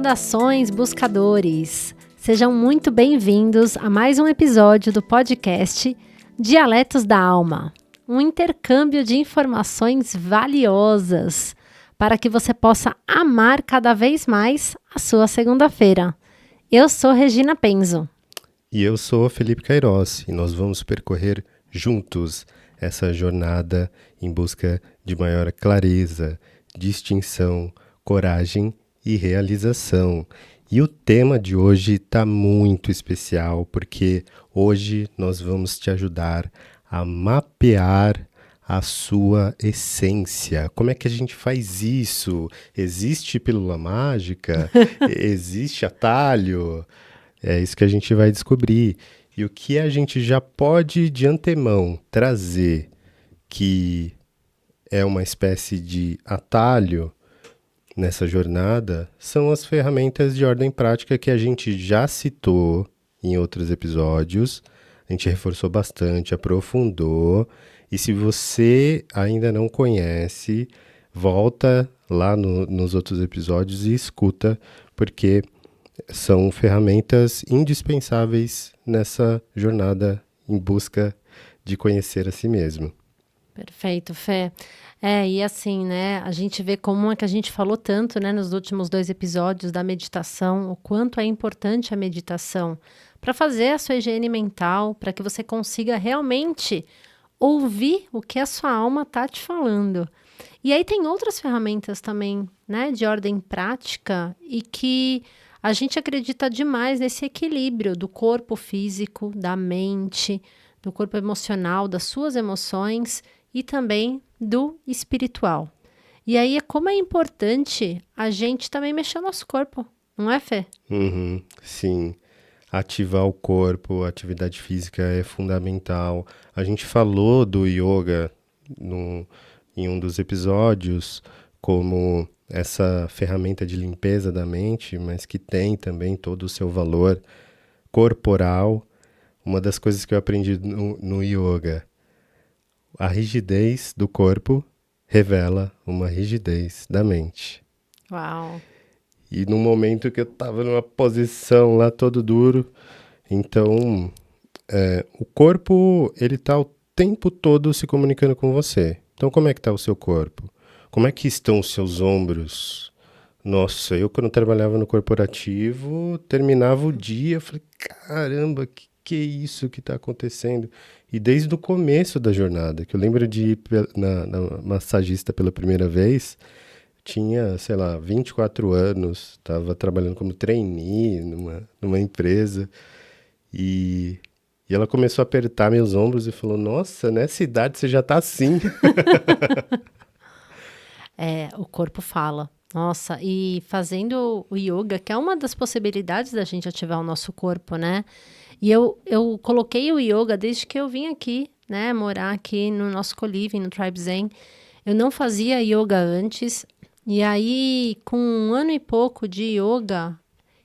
Saudações, buscadores! Sejam muito bem-vindos a mais um episódio do podcast Dialetos da Alma, um intercâmbio de informações valiosas para que você possa amar cada vez mais a sua segunda-feira. Eu sou Regina Penzo. E eu sou Felipe Queiroz e nós vamos percorrer juntos essa jornada em busca de maior clareza, distinção, coragem e realização. E o tema de hoje está muito especial porque hoje nós vamos te ajudar a mapear a sua essência. Como é que a gente faz isso? Existe pílula mágica? Existe atalho? É isso que a gente vai descobrir. E o que a gente já pode de antemão trazer que é uma espécie de atalho nessa jornada são as ferramentas de ordem prática que a gente já citou em outros episódios. A gente reforçou bastante, aprofundou. E se você ainda não conhece, volta lá nos outros episódios e escuta, porque são ferramentas indispensáveis nessa jornada em busca de conhecer a si mesmo. Perfeito, Fê. E assim, né, a gente vê como é que a gente falou tanto, né, nos últimos 2 episódios da meditação, o quanto é importante a meditação para fazer a sua higiene mental, para que você consiga realmente ouvir o que a sua alma está te falando. E aí tem outras ferramentas também, né, de ordem prática e que a gente acredita demais nesse equilíbrio do corpo físico, da mente, do corpo emocional, das suas emoções e também do espiritual. E aí como é importante a gente também mexer o nosso corpo, não é, Fê? Sim. Ativar o corpo, a atividade física é fundamental. A gente falou do yoga em um dos episódios como essa ferramenta de limpeza da mente, mas que tem também todo o seu valor corporal. Uma das coisas que eu aprendi no yoga, a rigidez do corpo revela uma rigidez da mente. Uau! E no momento que eu estava numa posição lá todo duro, então o corpo ele está o tempo todo se comunicando com você. Então como é que está o seu corpo? Como é que estão os seus ombros? Nossa, eu quando trabalhava no corporativo, terminava o dia, falei, caramba, que é isso que está acontecendo? E desde o começo da jornada, que eu lembro de ir na massagista pela primeira vez, tinha, sei lá, 24 anos, estava trabalhando como trainee numa empresa, e ela começou a apertar meus ombros e falou, nossa, nessa idade você já tá assim. O corpo fala. Nossa, e fazendo o yoga, que é uma das possibilidades da gente ativar o nosso corpo, né? E eu coloquei o yoga desde que eu vim aqui, né? Morar aqui no nosso co-living, no Tribe Zen. Eu não fazia yoga antes. E aí, com 1 ano e pouco de yoga,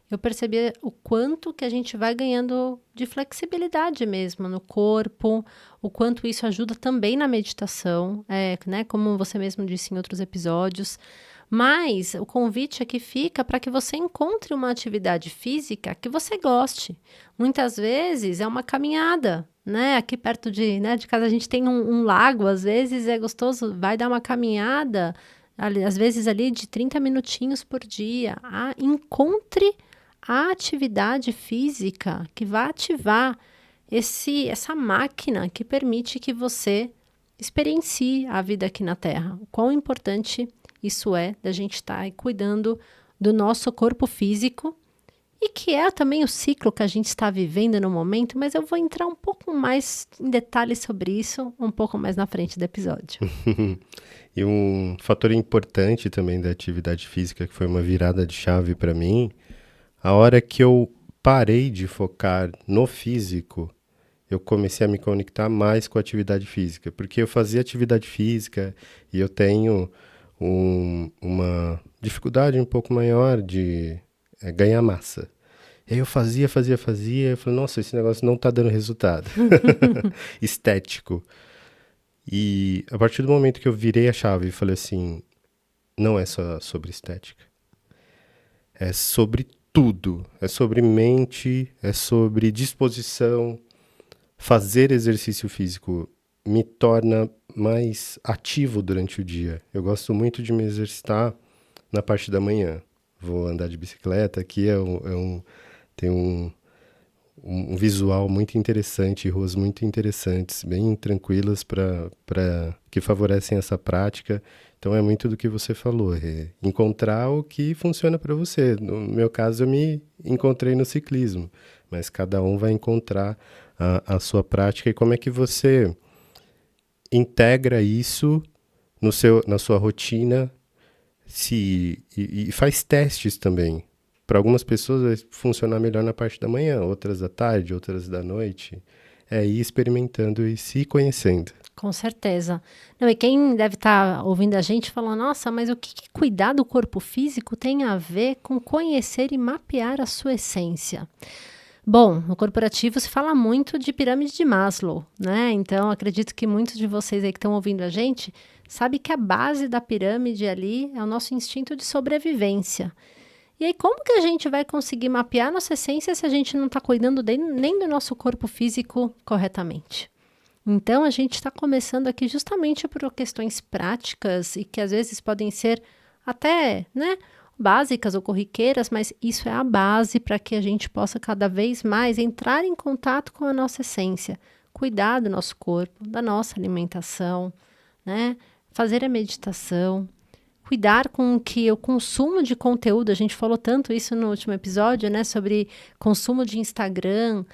eu percebi o quanto que a gente vai ganhando de flexibilidade mesmo no corpo, o quanto isso ajuda também na meditação, né? Como você mesmo disse em outros episódios. Mas o convite aqui fica para que você encontre uma atividade física que você goste. Muitas vezes é uma caminhada, né? Aqui perto de casa a gente tem um lago, às vezes é gostoso, vai dar uma caminhada, às vezes ali de 30 minutinhos por dia. Encontre a atividade física que vai ativar essa máquina que permite que você experiencie a vida aqui na Terra. O quão importante isso é da gente estar cuidando do nosso corpo físico e que é também o ciclo que a gente está vivendo no momento, mas eu vou entrar um pouco mais em detalhes sobre isso um pouco mais na frente do episódio. E um fator importante também da atividade física, que foi uma virada de chave para mim, a hora que eu parei de focar no físico, eu comecei a me conectar mais com a atividade física, porque eu fazia atividade física e eu tenho uma dificuldade um pouco maior de ganhar massa. E aí eu fazia, eu falei, nossa, esse negócio não tá dando resultado. Estético. E a partir do momento que eu virei a chave e falei assim, não é só sobre estética. É sobre tudo. É sobre mente, é sobre disposição. Fazer exercício físico me torna mais ativo durante o dia. Eu gosto muito de me exercitar na parte da manhã. Vou andar de bicicleta, aqui tem um visual muito interessante, ruas muito interessantes, bem tranquilas que favorecem essa prática. Então é muito do que você falou, encontrar o que funciona para você. No meu caso, eu me encontrei no ciclismo, mas cada um vai encontrar a sua prática e como é que você integra isso na sua rotina e faz testes também. Para algumas pessoas vai funcionar melhor na parte da manhã, outras da tarde, outras da noite. É ir experimentando e se conhecendo. Com certeza. Não, e quem deve estar ouvindo a gente falando, nossa, mas o que cuidar do corpo físico tem a ver com conhecer e mapear a sua essência? Bom, no corporativo se fala muito de pirâmide de Maslow, né? Então, acredito que muitos de vocês aí que estão ouvindo a gente sabem que a base da pirâmide ali é o nosso instinto de sobrevivência. E aí, como que a gente vai conseguir mapear nossa essência se a gente não está cuidando nem do nosso corpo físico corretamente? Então, a gente está começando aqui justamente por questões práticas e que às vezes podem ser até, né, básicas ou corriqueiras, mas isso é a base para que a gente possa cada vez mais entrar em contato com a nossa essência, cuidar do nosso corpo, da nossa alimentação, né, fazer a meditação, cuidar com que o consumo de conteúdo, a gente falou tanto isso no último episódio, né, sobre consumo de Instagram,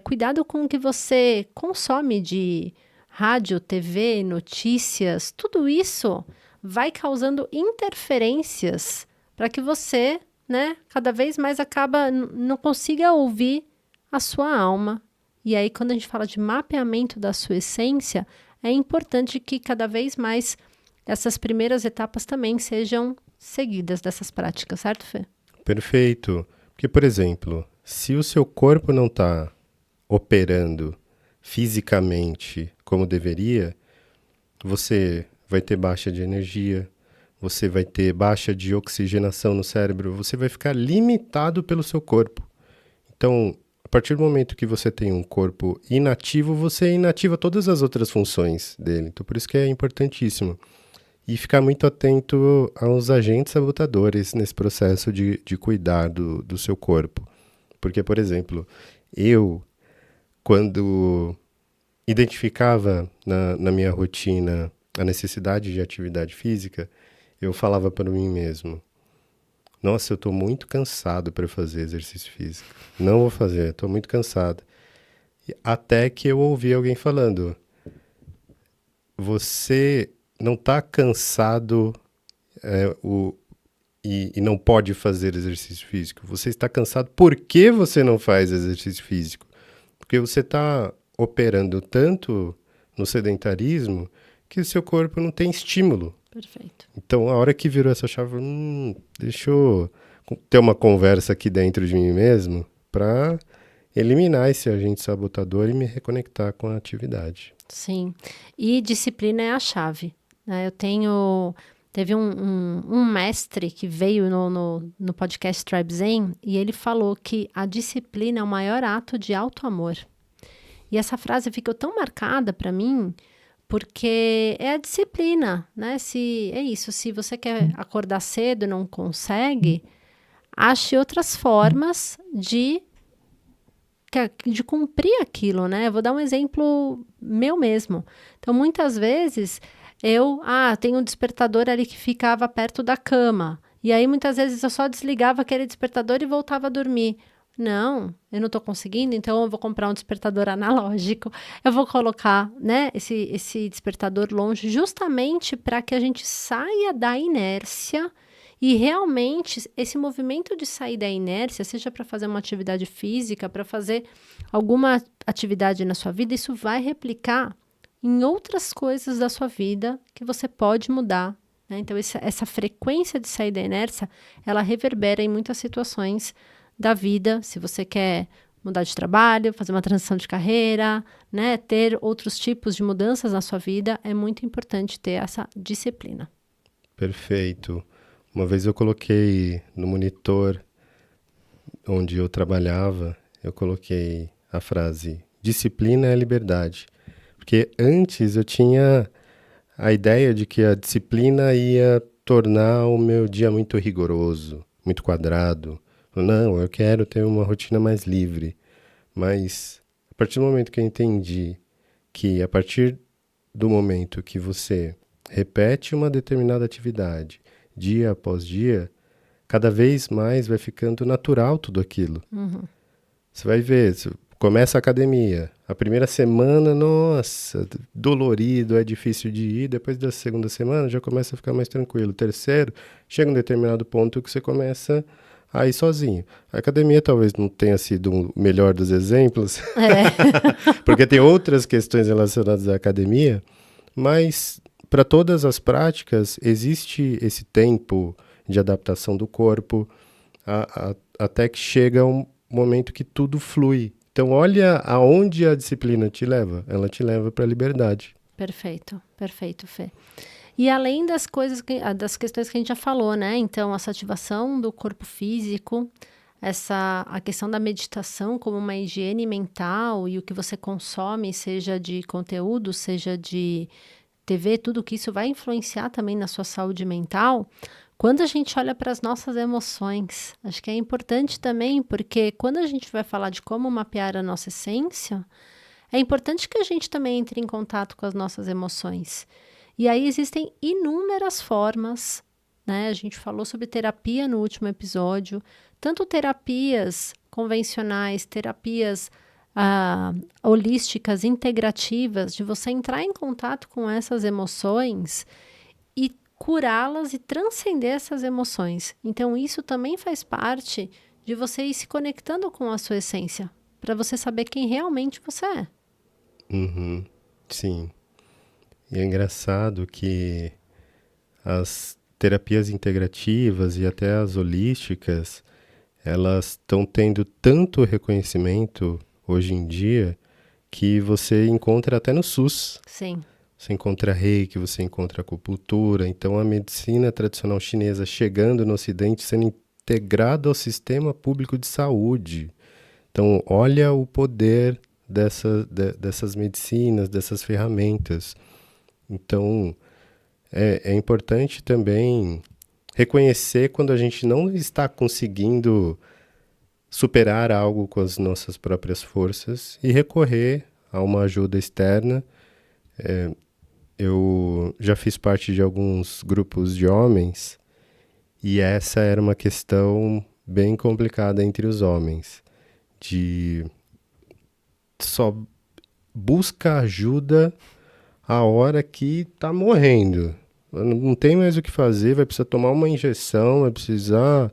cuidado com o que você consome de rádio, TV, notícias, tudo isso vai causando interferências para que você, né, cada vez mais não consiga ouvir a sua alma. E aí, quando a gente fala de mapeamento da sua essência, é importante que cada vez mais essas primeiras etapas também sejam seguidas dessas práticas, certo, Fê? Perfeito. Porque, por exemplo, se o seu corpo não está operando fisicamente como deveria, você vai ter baixa de energia, você vai ter baixa de oxigenação no cérebro, você vai ficar limitado pelo seu corpo. Então, a partir do momento que você tem um corpo inativo, você inativa todas as outras funções dele. Então, por isso que é importantíssimo. E ficar muito atento aos agentes sabotadores nesse processo de cuidar do seu corpo. Porque, por exemplo, quando identificava na minha rotina a necessidade de atividade física, eu falava para mim mesmo, nossa, eu estou muito cansado para fazer exercício físico. Não vou fazer, estou muito cansado. Até que eu ouvi alguém falando, você não está cansado e não pode fazer exercício físico. Você está cansado porque você não faz exercício físico. Porque você está operando tanto no sedentarismo que o seu corpo não tem estímulo. Perfeito. Então, a hora que virou essa chave, deixa eu ter uma conversa aqui dentro de mim mesmo para eliminar esse agente sabotador e me reconectar com a atividade. Sim. E disciplina é a chave. Teve um mestre que veio no podcast Tribe Zen e ele falou que a disciplina é o maior ato de auto-amor. E essa frase ficou tão marcada para mim porque é a disciplina, né? Se você quer acordar cedo e não consegue, ache outras formas de cumprir aquilo, né? Eu vou dar um exemplo meu mesmo. Então, muitas vezes, eu tenho um despertador ali que ficava perto da cama. E aí, muitas vezes, eu só desligava aquele despertador e voltava a dormir. Não, eu não estou conseguindo, então eu vou comprar um despertador analógico. Eu vou colocar, né, esse despertador longe, justamente para que a gente saia da inércia e realmente esse movimento de sair da inércia, seja para fazer uma atividade física, para fazer alguma atividade na sua vida, isso vai replicar em outras coisas da sua vida que você pode mudar, né? Então, essa frequência de sair da inércia, ela reverbera em muitas situações da vida, se você quer mudar de trabalho, fazer uma transição de carreira, né, ter outros tipos de mudanças na sua vida, é muito importante ter essa disciplina. Perfeito. Uma vez eu coloquei no monitor onde eu trabalhava, eu coloquei a frase: disciplina é liberdade. Porque antes eu tinha a ideia de que a disciplina ia tornar o meu dia muito rigoroso, muito quadrado. Não, eu quero ter uma rotina mais livre. Mas a partir do momento que eu entendi que a partir do momento que você repete uma determinada atividade dia após dia, cada vez mais vai ficando natural tudo aquilo. Uhum. Você vai ver, você começa a academia. A primeira semana, nossa, dolorido, é difícil de ir. Depois da segunda semana já começa a ficar mais tranquilo. Terceiro, chega um determinado ponto que você começa a ir sozinho. A academia talvez não tenha sido o melhor dos exemplos, porque tem outras questões relacionadas à academia, mas para todas as práticas existe esse tempo de adaptação do corpo, até que chega um momento que tudo flui. Então, olha aonde a disciplina te leva. Ela te leva para a liberdade. Perfeito, perfeito, Fê. E além das coisas, das questões que a gente já falou, né? Então, essa ativação do corpo físico, a questão da meditação como uma higiene mental e o que você consome, seja de conteúdo, seja de TV, tudo que isso vai influenciar também na sua saúde mental. Quando a gente olha para as nossas emoções, acho que é importante também, porque quando a gente vai falar de como mapear a nossa essência, é importante que a gente também entre em contato com as nossas emoções. E aí existem inúmeras formas, né? A gente falou sobre terapia no último episódio, tanto terapias convencionais, terapias holísticas, integrativas, de você entrar em contato com essas emoções e curá-las e transcender essas emoções. Então, isso também faz parte de você ir se conectando com a sua essência, para você saber quem realmente você é. Uhum, sim. E é engraçado que as terapias integrativas e até as holísticas, elas estão tendo tanto reconhecimento hoje em dia que você encontra até no SUS. Sim. Você encontra reiki, você encontra acupuntura. Então, a medicina tradicional chinesa chegando no Ocidente, sendo integrada ao sistema público de saúde. Então, olha o poder dessas medicinas, dessas ferramentas. Então, é importante também reconhecer quando a gente não está conseguindo superar algo com as nossas próprias forças e recorrer a uma ajuda externa. Eu já fiz parte de alguns grupos de homens e essa era uma questão bem complicada entre os homens, de só busca ajuda a hora que tá morrendo. Não tem mais o que fazer, vai precisar tomar uma injeção, vai precisar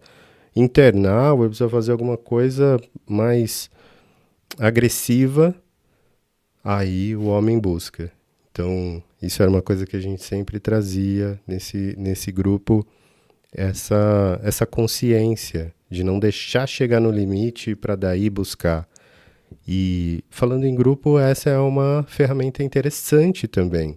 internar, vai precisar fazer alguma coisa mais agressiva. Aí o homem busca. Então, isso era uma coisa que a gente sempre trazia nesse grupo, essa consciência de não deixar chegar no limite para daí buscar. E falando em grupo, essa é uma ferramenta interessante também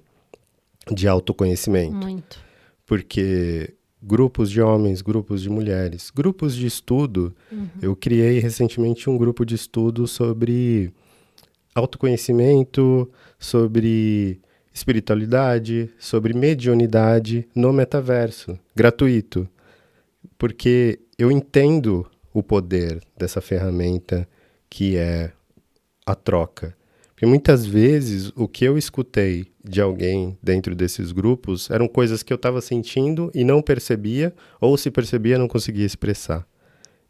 de autoconhecimento. Muito. Porque grupos de homens, grupos de mulheres, grupos de estudo, eu criei recentemente um grupo de estudo sobre autoconhecimento, sobre espiritualidade, sobre mediunidade no metaverso, gratuito. Porque eu entendo o poder dessa ferramenta que é a troca. Porque muitas vezes o que eu escutei de alguém dentro desses grupos eram coisas que eu estava sentindo e não percebia, ou se percebia não conseguia expressar.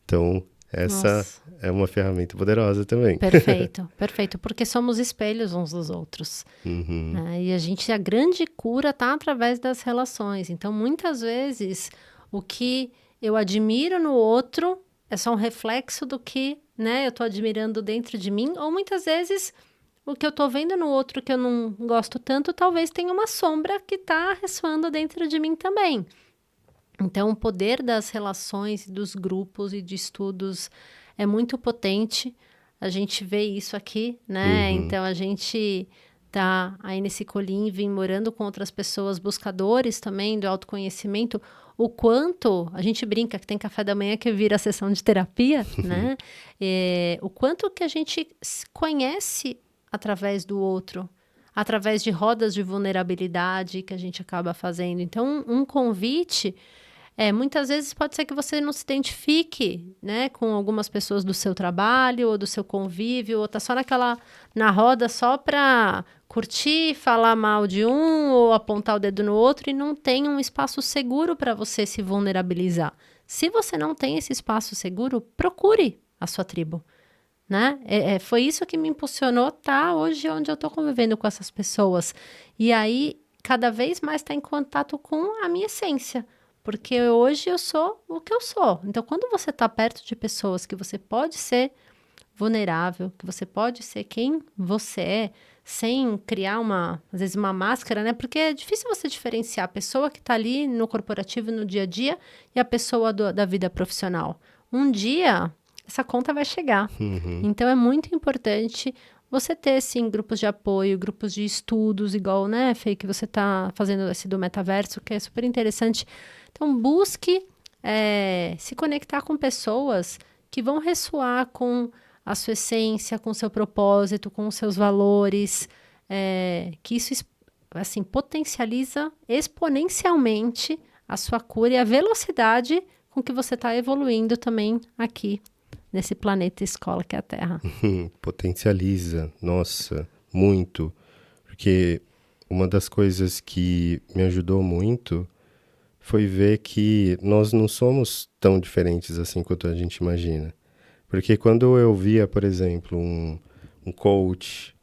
Então, essa Nossa. é uma ferramenta poderosa também. Perfeito, perfeito, porque somos espelhos uns dos outros. Né? E a grande cura está através das relações. Então, muitas vezes, o que eu admiro no outro é só um reflexo do que, né, eu estou admirando dentro de mim, ou muitas vezes o que eu estou vendo no outro que eu não gosto tanto, talvez tenha uma sombra que está ressoando dentro de mim também. Então, o poder das relações, dos grupos e de estudos é muito potente. A gente vê isso aqui, né? Então, a gente tá aí nesse colívio, morando com outras pessoas, buscadores também do autoconhecimento. o quanto, a gente brinca que tem café da manhã que vira a sessão de terapia, né? O quanto que a gente conhece através do outro, através de rodas de vulnerabilidade que a gente acaba fazendo. Então, um convite, muitas vezes pode ser que você não se identifique, né, com algumas pessoas do seu trabalho ou do seu convívio, ou tá só na roda só para curtir, falar mal de um ou apontar o dedo no outro e não tem um espaço seguro para você se vulnerabilizar. Se você não tem esse espaço seguro, procure a sua tribo, né? Foi isso que me impulsionou hoje onde eu estou convivendo com essas pessoas. E aí, cada vez mais tá em contato com a minha essência. Porque hoje eu sou o que eu sou. Então, quando você está perto de pessoas que você pode ser vulnerável, que você pode ser quem você é, sem criar às vezes uma máscara, né? Porque é difícil você diferenciar a pessoa que está ali no corporativo, no dia a dia, e a pessoa da vida profissional. Um dia, essa conta vai chegar. Então, é muito importante você ter, sim, grupos de apoio, grupos de estudos, igual, né, Fê, que você está fazendo esse do metaverso, que é super interessante. Então, busque se conectar com pessoas que vão ressoar com a sua essência, com o seu propósito, com os seus valores, que isso, assim, potencializa exponencialmente a sua cura e a velocidade com que você está evoluindo também aqui, nesse planeta escola que é a Terra. Potencializa, nossa, muito. Porque uma das coisas que me ajudou muito foi ver que nós não somos tão diferentes assim quanto a gente imagina. Porque quando eu via, por exemplo, um coach,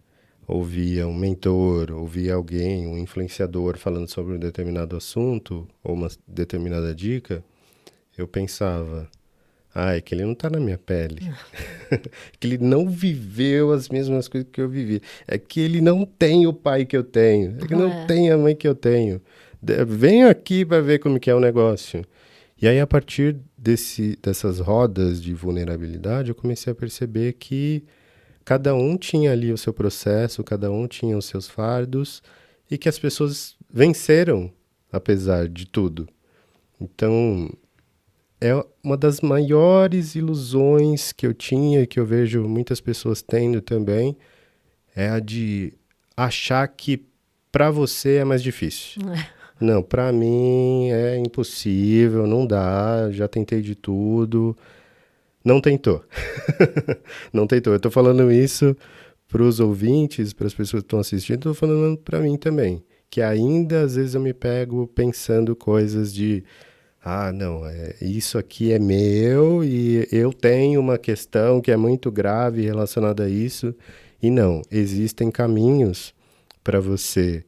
ouvia um mentor, ouvia alguém, um influenciador falando sobre um determinado assunto ou uma determinada dica, eu pensava, é que ele não tá na minha pele. Que ele não viveu as mesmas coisas que eu vivi. É que ele não tem o pai que eu tenho. É que não tem a mãe que eu tenho. Venho aqui para ver como que é o negócio. E aí, a partir dessas rodas de vulnerabilidade, eu comecei a perceber que cada um tinha ali o seu processo, cada um tinha os seus fardos, e que as pessoas venceram, apesar de tudo. Então, é uma das maiores ilusões que eu tinha e que eu vejo muitas pessoas tendo também, é a de achar que para você é mais difícil. Não, para mim é impossível, não dá, já tentei de tudo. Não tentou. Não tentou. Eu tô falando isso para os ouvintes, para as pessoas que estão assistindo, tô falando para mim também. Que ainda às vezes eu me pego pensando coisas de não, isso aqui é meu e eu tenho uma questão que é muito grave relacionada a isso. E não, existem caminhos para você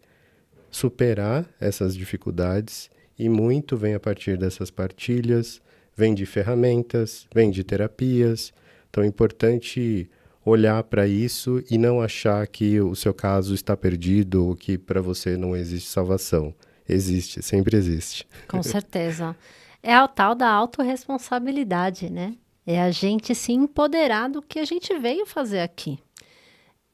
superar essas dificuldades e muito vem a partir dessas partilhas, vem de ferramentas, vem de terapias. Então é importante olhar para isso e não achar que o seu caso está perdido ou que para você não existe salvação. Existe, sempre existe. Com certeza. É a tal da autorresponsabilidade, né? É a gente se empoderar do que a gente veio fazer aqui.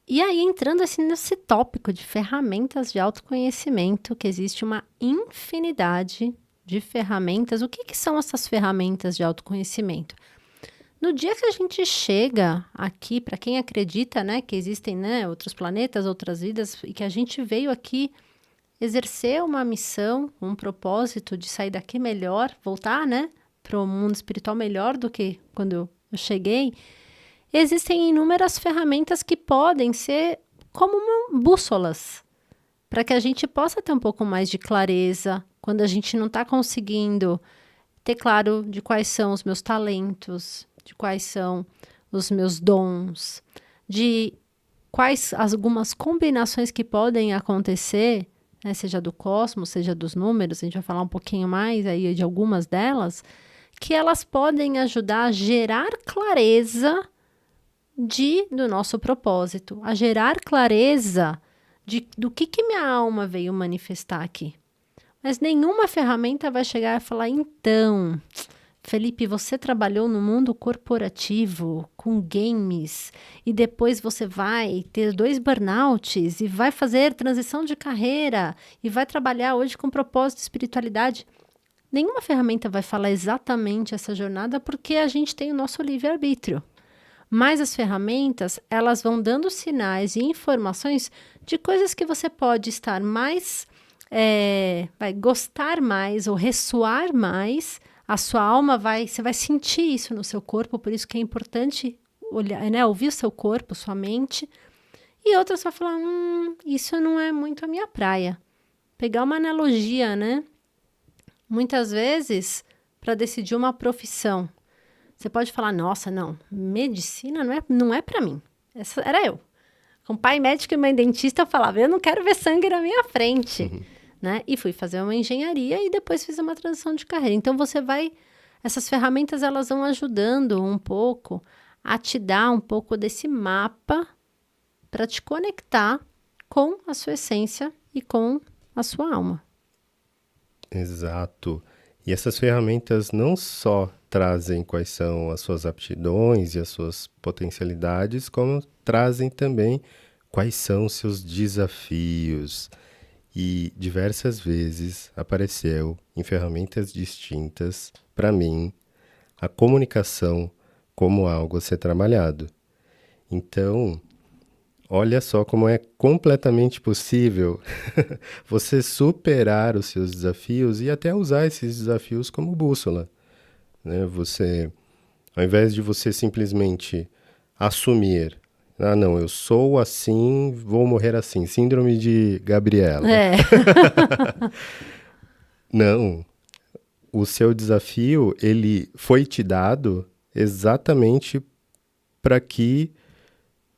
E aí, entrando assim nesse tópico de ferramentas de autoconhecimento, que existe uma infinidade de ferramentas. O que são essas ferramentas de autoconhecimento? No dia que a gente chega aqui, para quem acredita, né, que existem, né, outros planetas, outras vidas, e que a gente veio aqui exercer uma missão, um propósito de sair daqui melhor, voltar, né, para o mundo espiritual melhor do que quando eu cheguei, existem inúmeras ferramentas que podem ser como bússolas, para que a gente possa ter um pouco mais de clareza quando a gente não está conseguindo ter claro de quais são os meus talentos, de quais são os meus dons, de quais algumas combinações que podem acontecer, né, seja do cosmos, seja dos números, a gente vai falar um pouquinho mais aí de algumas delas, que elas podem ajudar a gerar clareza do nosso propósito, a gerar clareza do que minha alma veio manifestar aqui. Mas nenhuma ferramenta vai chegar e falar, então, Felipe, você trabalhou no mundo corporativo, com games, e depois você vai ter 2 burnouts, e vai fazer transição de carreira, e vai trabalhar hoje com propósito de espiritualidade. Nenhuma ferramenta vai falar exatamente essa jornada porque a gente tem o nosso livre-arbítrio. Mas as ferramentas, elas vão dando sinais e informações de coisas que você pode estar mais, vai gostar mais ou ressoar mais. A sua alma você vai sentir isso no seu corpo, por isso que é importante olhar, né, ouvir o seu corpo, sua mente. E outras vai falar, isso não é muito a minha praia. Pegar uma analogia, né? Muitas vezes, para decidir uma profissão, você pode falar, nossa, não, medicina não é para mim. Essa era eu. Com pai médico e mãe dentista, eu falava, eu não quero ver sangue na minha frente. Né? E fui fazer uma engenharia e depois fiz uma transição de carreira. Então, essas ferramentas, elas vão ajudando um pouco a te dar um pouco desse mapa para te conectar com a sua essência e com a sua alma. Exato. E essas ferramentas não só trazem quais são as suas aptidões e as suas potencialidades, como trazem também quais são os seus desafios. E diversas vezes apareceu em ferramentas distintas, para mim, a comunicação como algo a ser trabalhado. Então, olha só como é completamente possível você superar os seus desafios e até usar esses desafios como bússola, né? Ao invés de você simplesmente assumir, não, eu sou assim, vou morrer assim, síndrome de Gabriela. Não, o seu desafio, ele foi te dado exatamente para que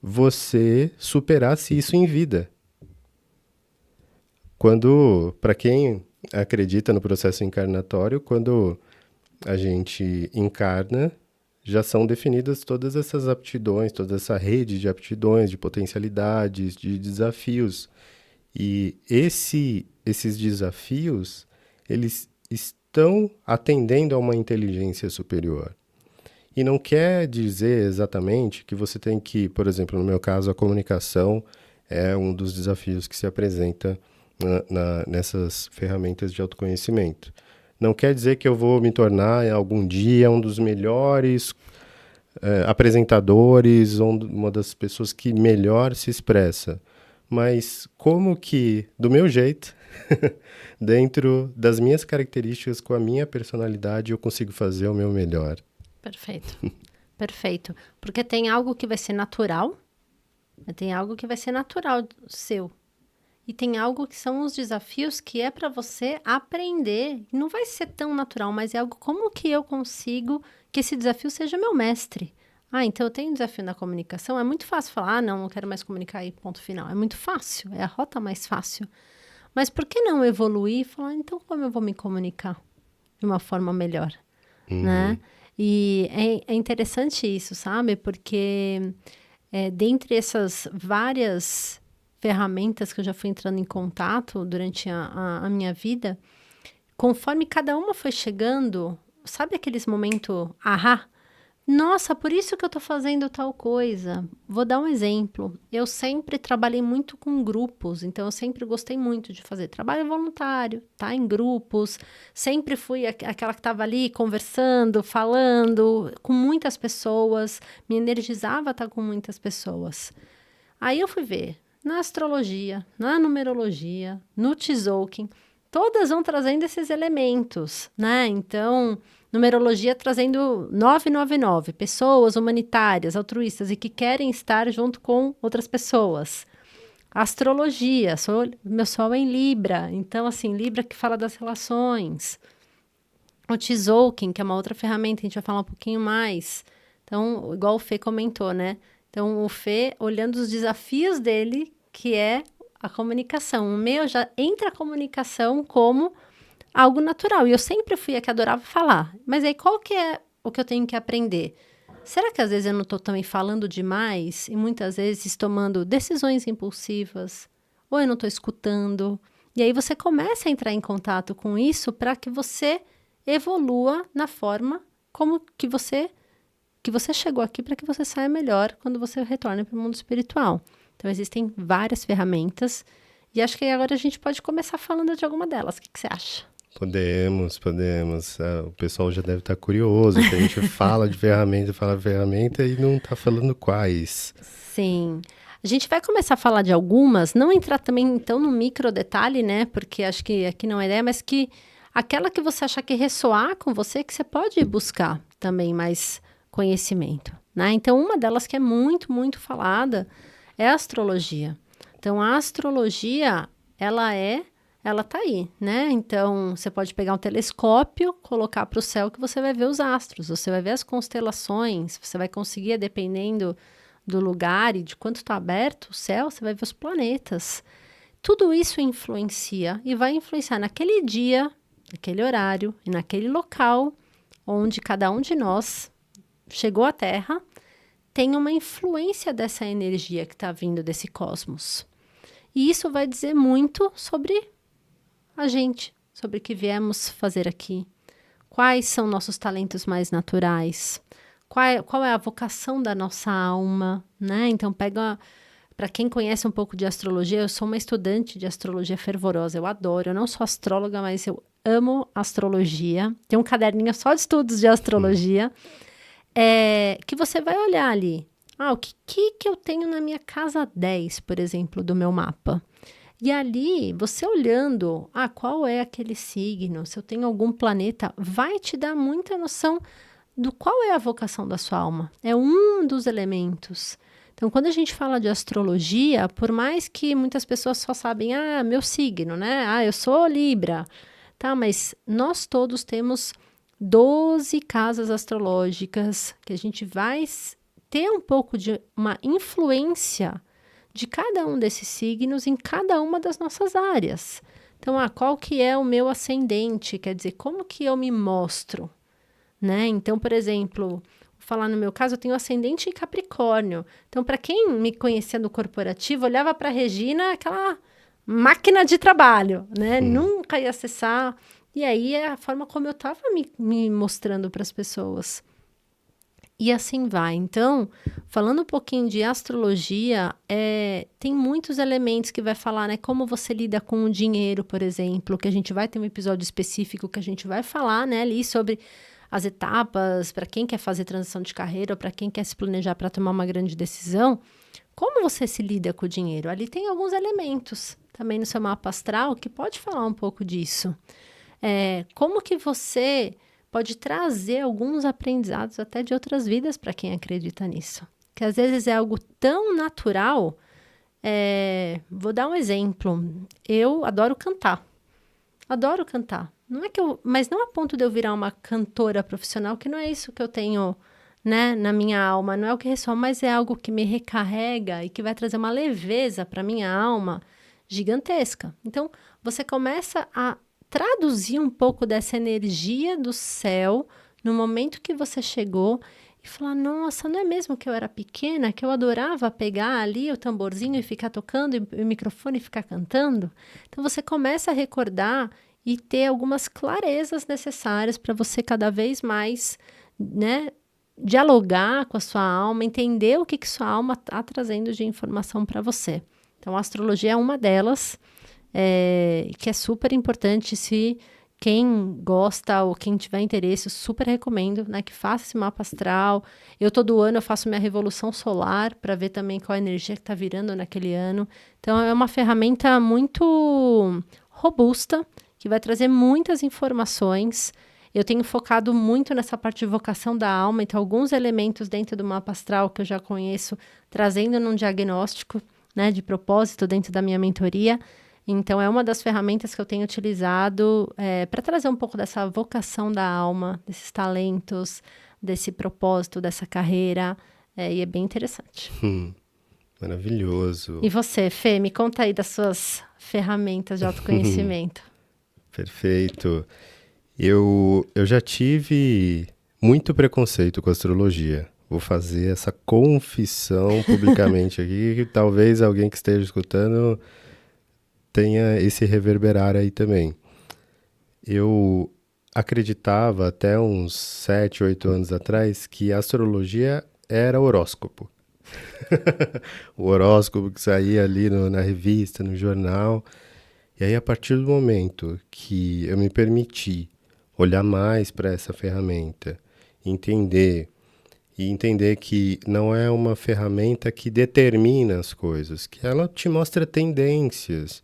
você superasse isso em vida. Para quem acredita no processo encarnatório, quando a gente encarna, já são definidas todas essas aptidões, toda essa rede de aptidões, de potencialidades, de desafios. E esses desafios, eles estão atendendo a uma inteligência superior. E não quer dizer exatamente que você tem que, por exemplo, no meu caso, a comunicação é um dos desafios que se apresenta nessas ferramentas de autoconhecimento. Não quer dizer que eu vou me tornar algum dia um dos melhores apresentadores ou uma das pessoas que melhor se expressa. Mas como que, do meu jeito, dentro das minhas características, com a minha personalidade, eu consigo fazer o meu melhor. Perfeito, perfeito. Porque tem algo que vai ser natural, seu. E tem algo que são os desafios que é para você aprender. E não vai ser tão natural, mas é algo como que eu consigo que esse desafio seja meu mestre. Então eu tenho um desafio na comunicação. É muito fácil falar, não quero mais comunicar e ponto final. É muito fácil, é a rota mais fácil. Mas por que não evoluir e falar, então como eu vou me comunicar de uma forma melhor, né? E é interessante isso, sabe? Porque dentre essas várias ferramentas que eu já fui entrando em contato durante a minha vida, conforme cada uma foi chegando, sabe aqueles momentos, nossa, por isso que eu tô fazendo tal coisa. Vou dar um exemplo. Eu sempre trabalhei muito com grupos, então eu sempre gostei muito de fazer trabalho voluntário, tá? Em grupos. Sempre fui aquela que estava ali conversando, falando com muitas pessoas. Me energizava estar com muitas pessoas. Aí eu fui ver na astrologia, na numerologia, no Tzolk'in, todas vão trazendo esses elementos, né? Então, numerologia trazendo 999, pessoas humanitárias, altruístas e que querem estar junto com outras pessoas. Astrologia, meu sol é em Libra, então assim, Libra que fala das relações. O Tzolk'in, que é uma outra ferramenta, a gente vai falar um pouquinho mais. Então, igual o Fê comentou, né? Então, o Fê, olhando os desafios dele, que é a comunicação. O meu já entra a comunicação como algo natural. E eu sempre fui a que adorava falar. Mas aí, qual que é o que eu tenho que aprender? Será que às vezes eu não estou também falando demais? E muitas vezes tomando decisões impulsivas? Ou eu não estou escutando? E aí você começa a entrar em contato com isso para que você evolua na forma como que você chegou aqui, para que você saia melhor quando você retorne para o mundo espiritual. Então, existem várias ferramentas. E acho que agora a gente pode começar falando de alguma delas. O que você acha? Podemos. O pessoal já deve estar curioso, que a gente fala ferramenta e não está falando quais. Sim. A gente vai começar a falar de algumas, não entrar também então no micro detalhe, né? Porque acho que aqui não é ideia, mas que aquela que você achar que ressoar com você, que você pode buscar também mais conhecimento, né? Então, uma delas que é muito, muito falada é a astrologia. Então, a astrologia, ela tá aí, né? Então, você pode pegar um telescópio, colocar para o céu que você vai ver os astros, você vai ver as constelações, você vai conseguir, dependendo do lugar e de quanto está aberto o céu, você vai ver os planetas. Tudo isso influencia e vai influenciar naquele dia, naquele horário e naquele local onde cada um de nós chegou à Terra, tem uma influência dessa energia que está vindo desse cosmos. E isso vai dizer muito sobre a gente, sobre o que viemos fazer aqui. Quais são nossos talentos mais naturais? Qual é a vocação da nossa alma, né? Então, para quem conhece um pouco de astrologia, eu sou uma estudante de astrologia fervorosa, eu adoro, eu não sou astróloga, mas eu amo astrologia. Tem um caderninho só de estudos de astrologia, que você vai olhar ali. O que eu tenho na minha casa 10, por exemplo, do meu mapa? E ali, você olhando, qual é aquele signo, se eu tenho algum planeta, vai te dar muita noção do qual é a vocação da sua alma. É um dos elementos. Então, quando a gente fala de astrologia, por mais que muitas pessoas só sabem, meu signo, né? Eu sou Libra. Tá, mas nós todos temos 12 casas astrológicas que a gente vai ter um pouco de uma influência de cada um desses signos em cada uma das nossas áreas. Então, qual que é o meu ascendente? Quer dizer, como que eu me mostro? Né? Então, por exemplo, vou falar no meu caso, eu tenho ascendente em Capricórnio. Então, para quem me conhecia no corporativo, olhava para a Regina, aquela máquina de trabalho, né? Nunca ia acessar. E aí é a forma como eu estava me mostrando para as pessoas. E assim vai. Então, falando um pouquinho de astrologia, tem muitos elementos que vai falar, né? Como você lida com o dinheiro, por exemplo, que a gente vai ter um episódio específico que a gente vai falar, né? Ali sobre as etapas, para quem quer fazer transição de carreira ou para quem quer se planejar para tomar uma grande decisão. Como você se lida com o dinheiro? Ali tem alguns elementos também no seu mapa astral que pode falar um pouco disso. Como que você pode trazer alguns aprendizados até de outras vidas para quem acredita nisso. Que às vezes é algo tão natural. Vou dar um exemplo. Eu adoro cantar. Adoro cantar. Mas não a ponto de eu virar uma cantora profissional, que não é isso que eu tenho, né, na minha alma. Não é o que ressoa, mas é algo que me recarrega e que vai trazer uma leveza para minha alma gigantesca. Então, você começa a traduzir um pouco dessa energia do céu no momento que você chegou e falar, nossa, não é mesmo que eu era pequena, que eu adorava pegar ali o tamborzinho e ficar tocando e o microfone e ficar cantando? Então, você começa a recordar e ter algumas clarezas necessárias para você cada vez mais, né, dialogar com a sua alma, entender o que sua alma está trazendo de informação para você. Então, a astrologia é uma delas, que é super importante. Se quem gosta ou quem tiver interesse, eu super recomendo, né, que faça esse mapa astral. Todo ano eu faço minha revolução solar para ver também qual a energia que está virando naquele ano. Então, é uma ferramenta muito robusta, que vai trazer muitas informações. Eu tenho focado muito nessa parte de vocação da alma, então alguns elementos dentro do mapa astral que eu já conheço, trazendo num diagnóstico, né, de propósito dentro da minha mentoria. Então, é uma das ferramentas que eu tenho utilizado para trazer um pouco dessa vocação da alma, desses talentos, desse propósito, dessa carreira, e é bem interessante. Maravilhoso. E você, Fê, me conta aí das suas ferramentas de autoconhecimento. Perfeito. Eu já tive muito preconceito com astrologia. Vou fazer essa confissão publicamente aqui, que talvez alguém que esteja escutando tenha esse reverberar aí também. Eu acreditava até uns 7, 8 anos atrás que a astrologia era horóscopo. O horóscopo que saía ali na revista, no jornal. E aí, a partir do momento que eu me permiti olhar mais para essa ferramenta, entender, e entender que não é uma ferramenta que determina as coisas, que ela te mostra tendências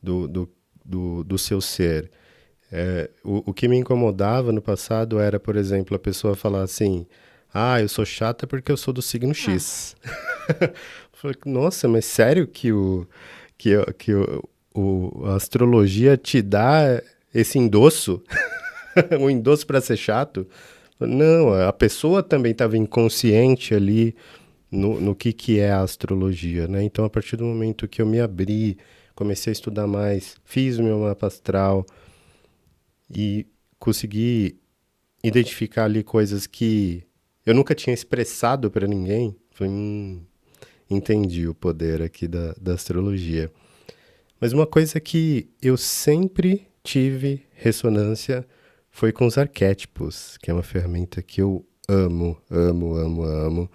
do seu ser. O que me incomodava no passado era, por exemplo, a pessoa falar assim: ah, eu sou chata porque eu sou do signo X. Falei, nossa, mas sério a astrologia te dá esse endosso? Um endosso para ser chato? Não, a pessoa também estava inconsciente ali no que é a astrologia, né? Então, a partir do momento que eu me abri, comecei a estudar mais, fiz o meu mapa astral e consegui identificar ali coisas que eu nunca tinha expressado para ninguém, falei, entendi o poder aqui da astrologia. Mas uma coisa que eu sempre tive ressonância foi com os arquétipos, que é uma ferramenta que eu amo, amo, amo, amo.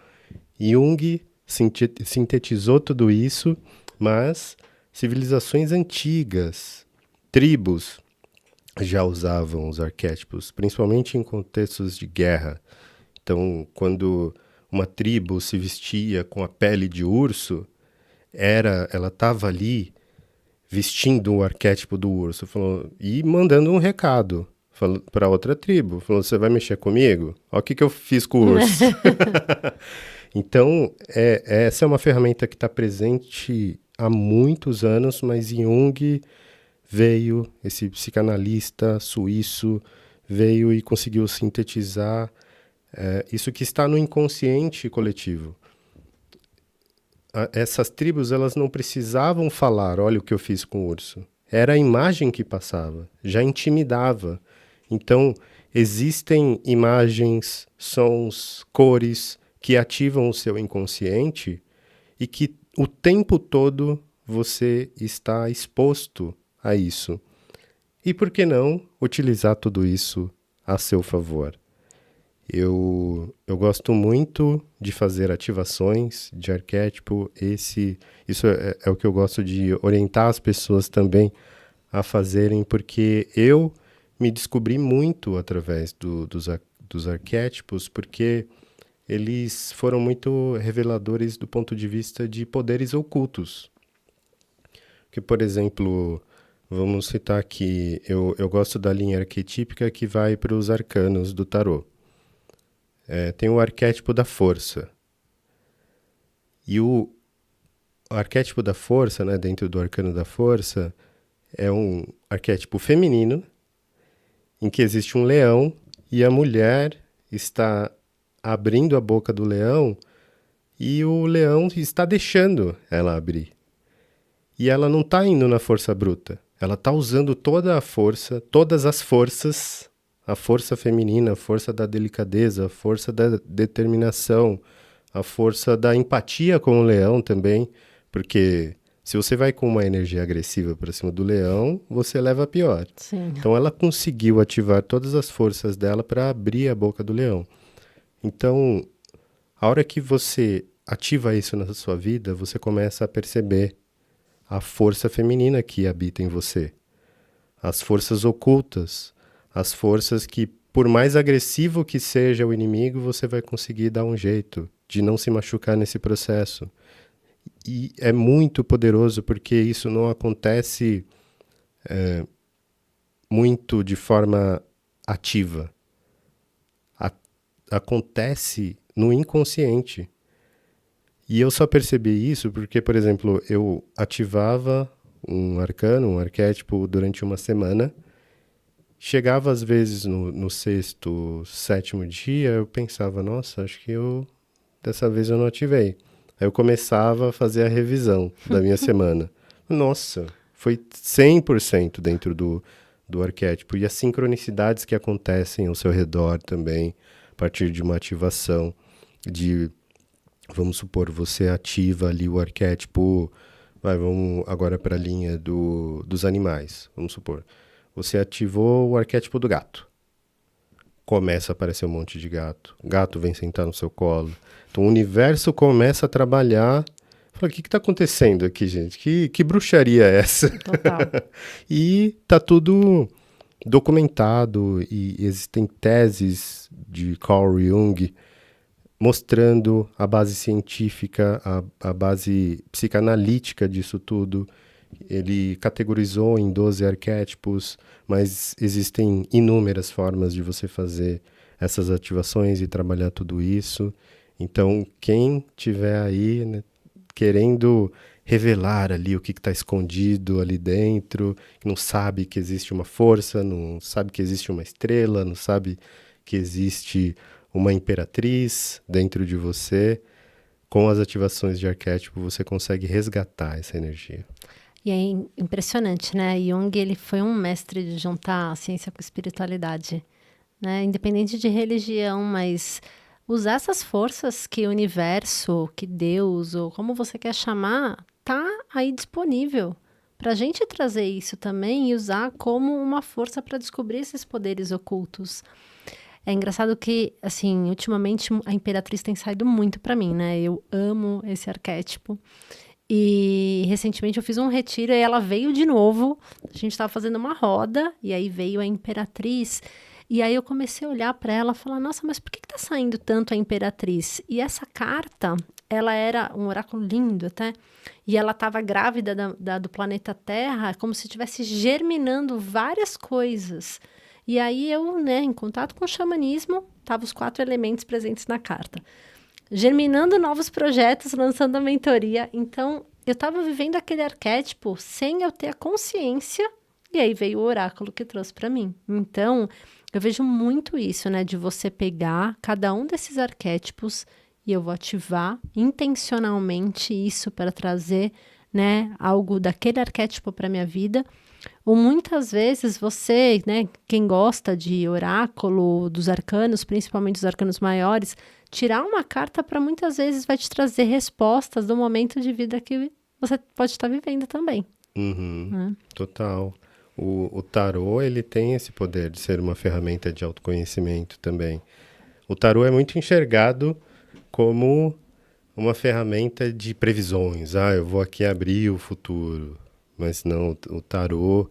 Jung sintetizou tudo isso, mas civilizações antigas, tribos, já usavam os arquétipos, principalmente em contextos de guerra. Então, quando uma tribo se vestia com a pele de urso, ela estava ali vestindo o arquétipo do urso, e mandando um recado para outra tribo, falou: você vai mexer comigo? Olha o que eu fiz com o urso. Então, essa é uma ferramenta que está presente há muitos anos, mas Jung veio, esse psicanalista suíço, veio e conseguiu sintetizar isso que está no inconsciente coletivo. Essas tribos, elas não precisavam falar: olha o que eu fiz com o urso. Era a imagem que passava, já intimidava. Então, existem imagens, sons, cores que ativam o seu inconsciente e que o tempo todo você está exposto a isso. E por que não utilizar tudo isso a seu favor? Eu gosto muito de fazer ativações de arquétipo. Isso é o que eu gosto de orientar as pessoas também a fazerem, porque eu me descobri muito através dos arquétipos, porque eles foram muito reveladores do ponto de vista de poderes ocultos. Que, por exemplo, vamos citar aqui, eu gosto da linha arquetípica que vai para os arcanos do tarô. Tem o arquétipo da força. E o arquétipo da força, né, dentro do arcano da força, é um arquétipo feminino, em que existe um leão e a mulher está abrindo a boca do leão e o leão está deixando ela abrir. E ela não está indo na força bruta. Ela está usando toda a força, todas as forças, a força feminina, a força da delicadeza, a força da determinação, a força da empatia com o leão também, porque se você vai com uma energia agressiva para cima do leão, você leva a pior. Sim. Então ela conseguiu ativar todas as forças dela para abrir a boca do leão. Então, a hora que você ativa isso na sua vida, você começa a perceber a força feminina que habita em você, as forças ocultas, as forças que, por mais agressivo que seja o inimigo, você vai conseguir dar um jeito de não se machucar nesse processo. E é muito poderoso porque isso não acontece muito de forma ativa. Acontece no inconsciente. E eu só percebi isso porque, por exemplo, eu ativava um arcano, um arquétipo durante uma semana. Chegava às vezes no sexto, sétimo dia, eu pensava, nossa, acho que dessa vez eu não ativei. Aí eu começava a fazer a revisão da minha semana. Nossa, foi 100% dentro do arquétipo. E as sincronicidades que acontecem ao seu redor também, a partir de uma ativação vamos supor, você ativa ali o arquétipo, vamos agora para a linha dos animais, vamos supor. Você ativou o arquétipo do gato. Começa a aparecer um monte de gato. Gato vem sentar no seu colo. Então o universo começa a trabalhar Falei, o que está acontecendo aqui, gente? Que bruxaria é essa? Total. E tá tudo documentado e existem teses de Carl Jung mostrando a base científica, a base psicanalítica disso tudo. Ele categorizou em 12 arquétipos, mas existem inúmeras formas de você fazer essas ativações e trabalhar tudo isso. Então, quem tiver aí, né, querendo revelar ali o que está escondido ali dentro, não sabe que existe uma força, não sabe que existe uma estrela, não sabe que existe uma imperatriz dentro de você, com as ativações de arquétipo você consegue resgatar essa energia. E é impressionante, né? Jung, ele foi um mestre de juntar a ciência com a espiritualidade, né? Independente de religião, mas usar essas forças que o universo, que Deus, ou como você quer chamar, tá aí disponível para a gente trazer isso também e usar como uma força para descobrir esses poderes ocultos. É engraçado que, assim, ultimamente a Imperatriz tem saído muito para mim, né? Eu amo esse arquétipo. E recentemente eu fiz um retiro e ela veio de novo. A gente estava fazendo uma roda e aí veio a Imperatriz. E aí eu comecei a olhar para ela e falar, nossa, mas por que tá saindo tanto a Imperatriz? E essa carta, ela era um oráculo lindo até. E ela estava grávida do planeta Terra, como se estivesse germinando várias coisas. E aí eu, né, em contato com o xamanismo, estavam os 4 elementos presentes na carta. Germinando novos projetos, lançando a mentoria. Então, eu estava vivendo aquele arquétipo sem eu ter a consciência. E aí veio o oráculo que trouxe para mim. Então, eu vejo muito isso, né? De você pegar cada um desses arquétipos e eu vou ativar intencionalmente isso para trazer, né, algo daquele arquétipo para minha vida. Ou muitas vezes você, né, quem gosta de oráculo, dos arcanos, principalmente dos arcanos maiores, tirar uma carta para muitas vezes vai te trazer respostas do momento de vida que você pode estar vivendo também. Total. O tarô, ele tem esse poder de ser uma ferramenta de autoconhecimento também. O tarô é muito enxergado como uma ferramenta de previsões. Eu vou aqui abrir o futuro. Mas não, o tarô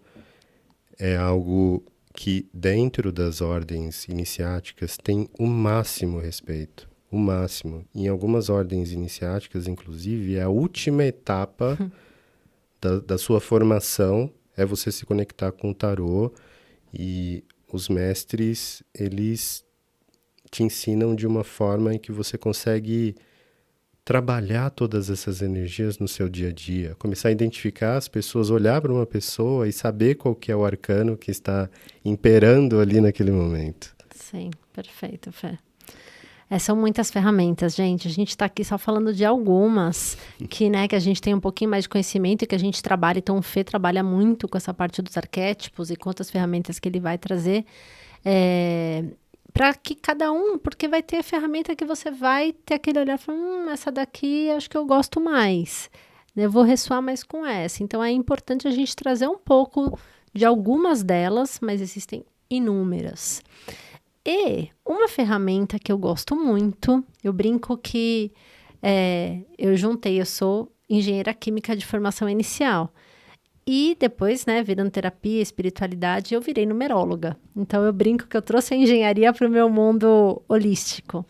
é algo que dentro das ordens iniciáticas tem o máximo respeito. O máximo. Em algumas ordens iniciáticas, inclusive, é a última etapa da sua formação é você se conectar com o tarô, e os mestres, eles te ensinam de uma forma em que você consegue trabalhar todas essas energias no seu dia a dia, começar a identificar as pessoas, olhar para uma pessoa e saber qual que é o arcano que está imperando ali naquele momento. Sim, perfeito, Fê. São muitas ferramentas, gente. A gente está aqui só falando de algumas que, né, que a gente tem um pouquinho mais de conhecimento e que a gente trabalha. Então, o Fê trabalha muito com essa parte dos arquétipos e quantas ferramentas que ele vai trazer. Para que cada um, porque vai ter ferramenta que você vai ter aquele olhar e falar, essa daqui acho que eu gosto mais. Eu vou ressoar mais com essa. Então, é importante a gente trazer um pouco de algumas delas, mas existem inúmeras. E uma ferramenta que eu gosto muito, eu brinco que eu sou engenheira química de formação inicial. E depois, né, virando terapia, espiritualidade, eu virei numeróloga. Então, eu brinco que eu trouxe a engenharia para o meu mundo holístico.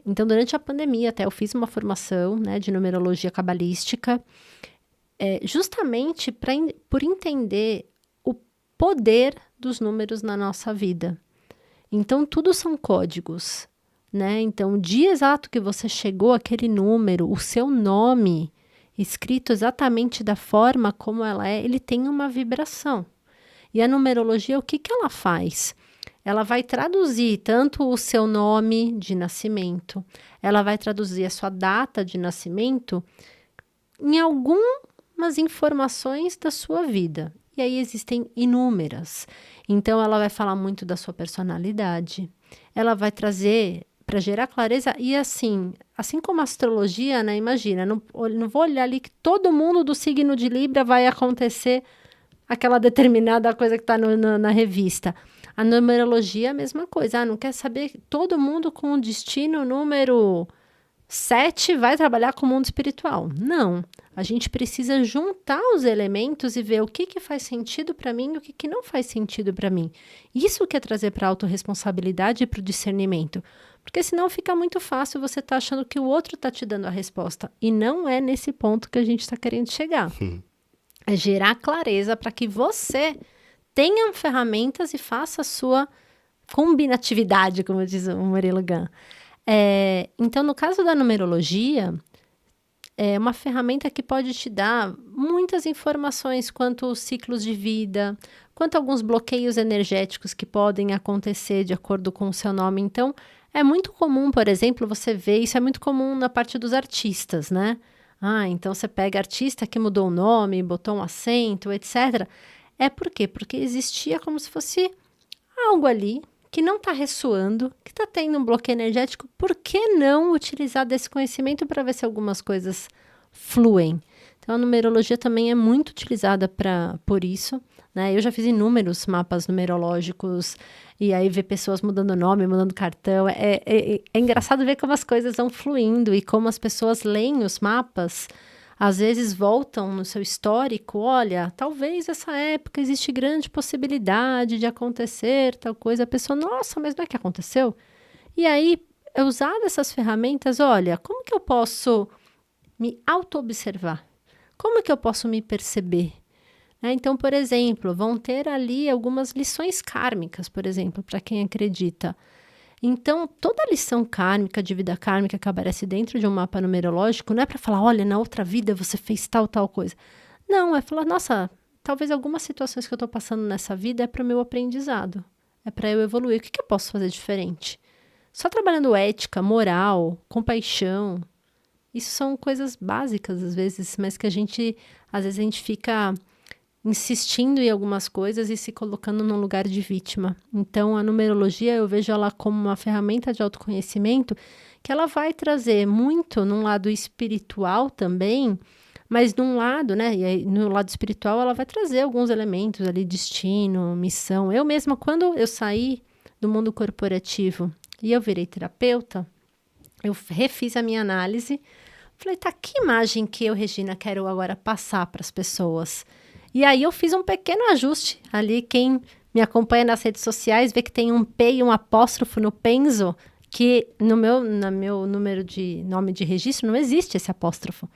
Então, durante a pandemia, até eu fiz uma formação, né, de numerologia cabalística, justamente por entender o poder dos números na nossa vida. Então, tudo são códigos, né? Então, o dia exato que você chegou àquele número, o seu nome, escrito exatamente da forma como ela é, ele tem uma vibração. E a numerologia, o que ela faz? Ela vai traduzir tanto o seu nome de nascimento, ela vai traduzir a sua data de nascimento em algumas informações da sua vida. E aí existem inúmeras. Então, ela vai falar muito da sua personalidade. Ela vai trazer para gerar clareza. E assim como a astrologia, né? Imagina, não vou olhar ali que todo mundo do signo de Libra vai acontecer aquela determinada coisa que está na revista. A numerologia é a mesma coisa. Não quer saber todo mundo com o destino número 7 vai trabalhar com o mundo espiritual. Não. A gente precisa juntar os elementos e ver o que faz sentido para mim e o que não faz sentido para mim. Isso que é trazer para a autorresponsabilidade e para o discernimento. Porque senão fica muito fácil você estar achando que o outro está te dando a resposta. E não é nesse ponto que a gente está querendo chegar. É gerar clareza para que você tenha ferramentas e faça a sua combinatividade, como diz o Murilo Gun. Então, no caso da numerologia, é uma ferramenta que pode te dar muitas informações quanto aos ciclos de vida, quanto a alguns bloqueios energéticos que podem acontecer de acordo com o seu nome. Então, é muito comum, por exemplo, você ver, isso é muito comum na parte dos artistas, né? Então você pega artista que mudou o nome, botou um acento, etc. Por quê? Porque existia como se fosse algo ali que não está ressoando, que está tendo um bloqueio energético. Por que não utilizar desse conhecimento para ver se algumas coisas fluem? Então, a numerologia também é muito utilizada por isso, né? Eu já fiz inúmeros mapas numerológicos e aí ver pessoas mudando nome, mudando cartão. É engraçado ver como as coisas vão fluindo e como as pessoas leem os mapas, às vezes voltam no seu histórico, olha, talvez essa época existe grande possibilidade de acontecer tal coisa. A pessoa, nossa, mas não é que aconteceu? E aí, usar dessas ferramentas, olha, como que eu posso me auto-observar? Como que eu posso me perceber? Então, por exemplo, vão ter ali algumas lições kármicas, por exemplo, para quem acredita. Então, toda lição kármica, de vida kármica que aparece dentro de um mapa numerológico, não é para falar, olha, na outra vida você fez tal coisa. Não, é falar, nossa, talvez algumas situações que eu estou passando nessa vida é para o meu aprendizado. É para eu evoluir. O que eu posso fazer diferente? Só trabalhando ética, moral, compaixão. Isso são coisas básicas, às vezes, mas que às vezes a gente fica insistindo em algumas coisas e se colocando num lugar de vítima. Então, a numerologia, eu vejo ela como uma ferramenta de autoconhecimento que ela vai trazer muito num lado espiritual também, mas num lado, né? E aí, no lado espiritual, ela vai trazer alguns elementos ali, destino, missão. Eu mesma, quando eu saí do mundo corporativo e eu virei terapeuta, eu refiz a minha análise, falei, que imagem que eu, Regina, quero agora passar para as pessoas? E aí eu fiz um pequeno ajuste ali. Quem me acompanha nas redes sociais vê que tem um P e um apóstrofo no Penzo, que no meu número de nome de registro não existe esse apóstrofo.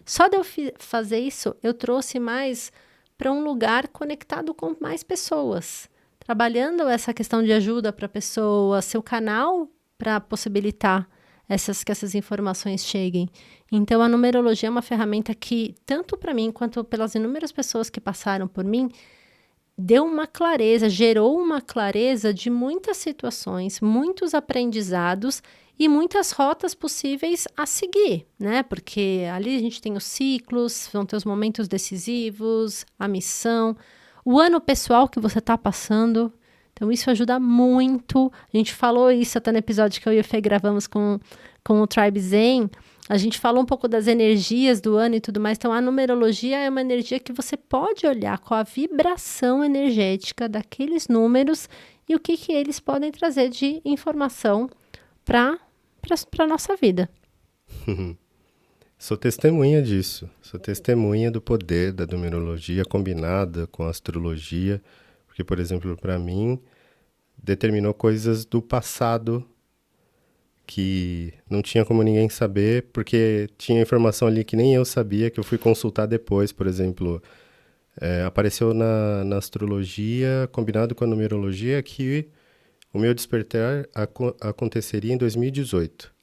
Só de eu fazer isso, eu trouxe mais para um lugar conectado com mais pessoas, trabalhando essa questão de ajuda para a pessoa, seu canal para possibilitar que essas informações cheguem. Então, a numerologia é uma ferramenta que, tanto para mim, quanto pelas inúmeras pessoas que passaram por mim, deu uma clareza, gerou uma clareza de muitas situações, muitos aprendizados e muitas rotas possíveis a seguir, né? Porque ali a gente tem os ciclos, vão ter os momentos decisivos, a missão, o ano pessoal que você está passando. Então, isso ajuda muito. A gente falou isso até no episódio que eu e o Fê gravamos com o Tribe Zen. A gente falou um pouco das energias do ano e tudo mais. Então, a numerologia é uma energia que você pode olhar com a vibração energética daqueles números e o que eles podem trazer de informação para a nossa vida. Sou testemunha disso. Sou testemunha do poder da numerologia combinada com a astrologia. Porque, por exemplo, para mim, determinou coisas do passado que não tinha como ninguém saber, porque tinha informação ali que nem eu sabia, que eu fui consultar depois. Por exemplo, apareceu na astrologia, combinado com a numerologia, que o meu despertar aconteceria em 2018.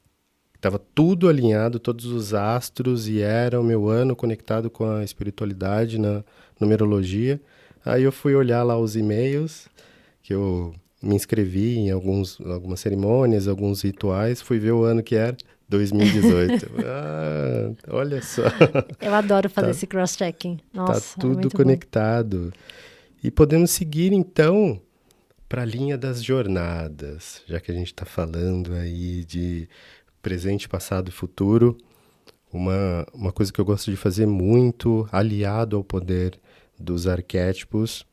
Estava tudo alinhado, todos os astros, e era o meu ano conectado com a espiritualidade na numerologia. Aí eu fui olhar lá os e-mails, que eu me inscrevi em algumas cerimônias, alguns rituais, fui ver o ano que era, 2018. Olha só. Eu adoro fazer esse cross-checking. Nossa, tá tudo conectado. Bom. E podemos seguir, então, para a linha das jornadas, já que a gente está falando aí de presente, passado e futuro. Uma coisa que eu gosto de fazer muito, aliado ao poder dos arquétipos,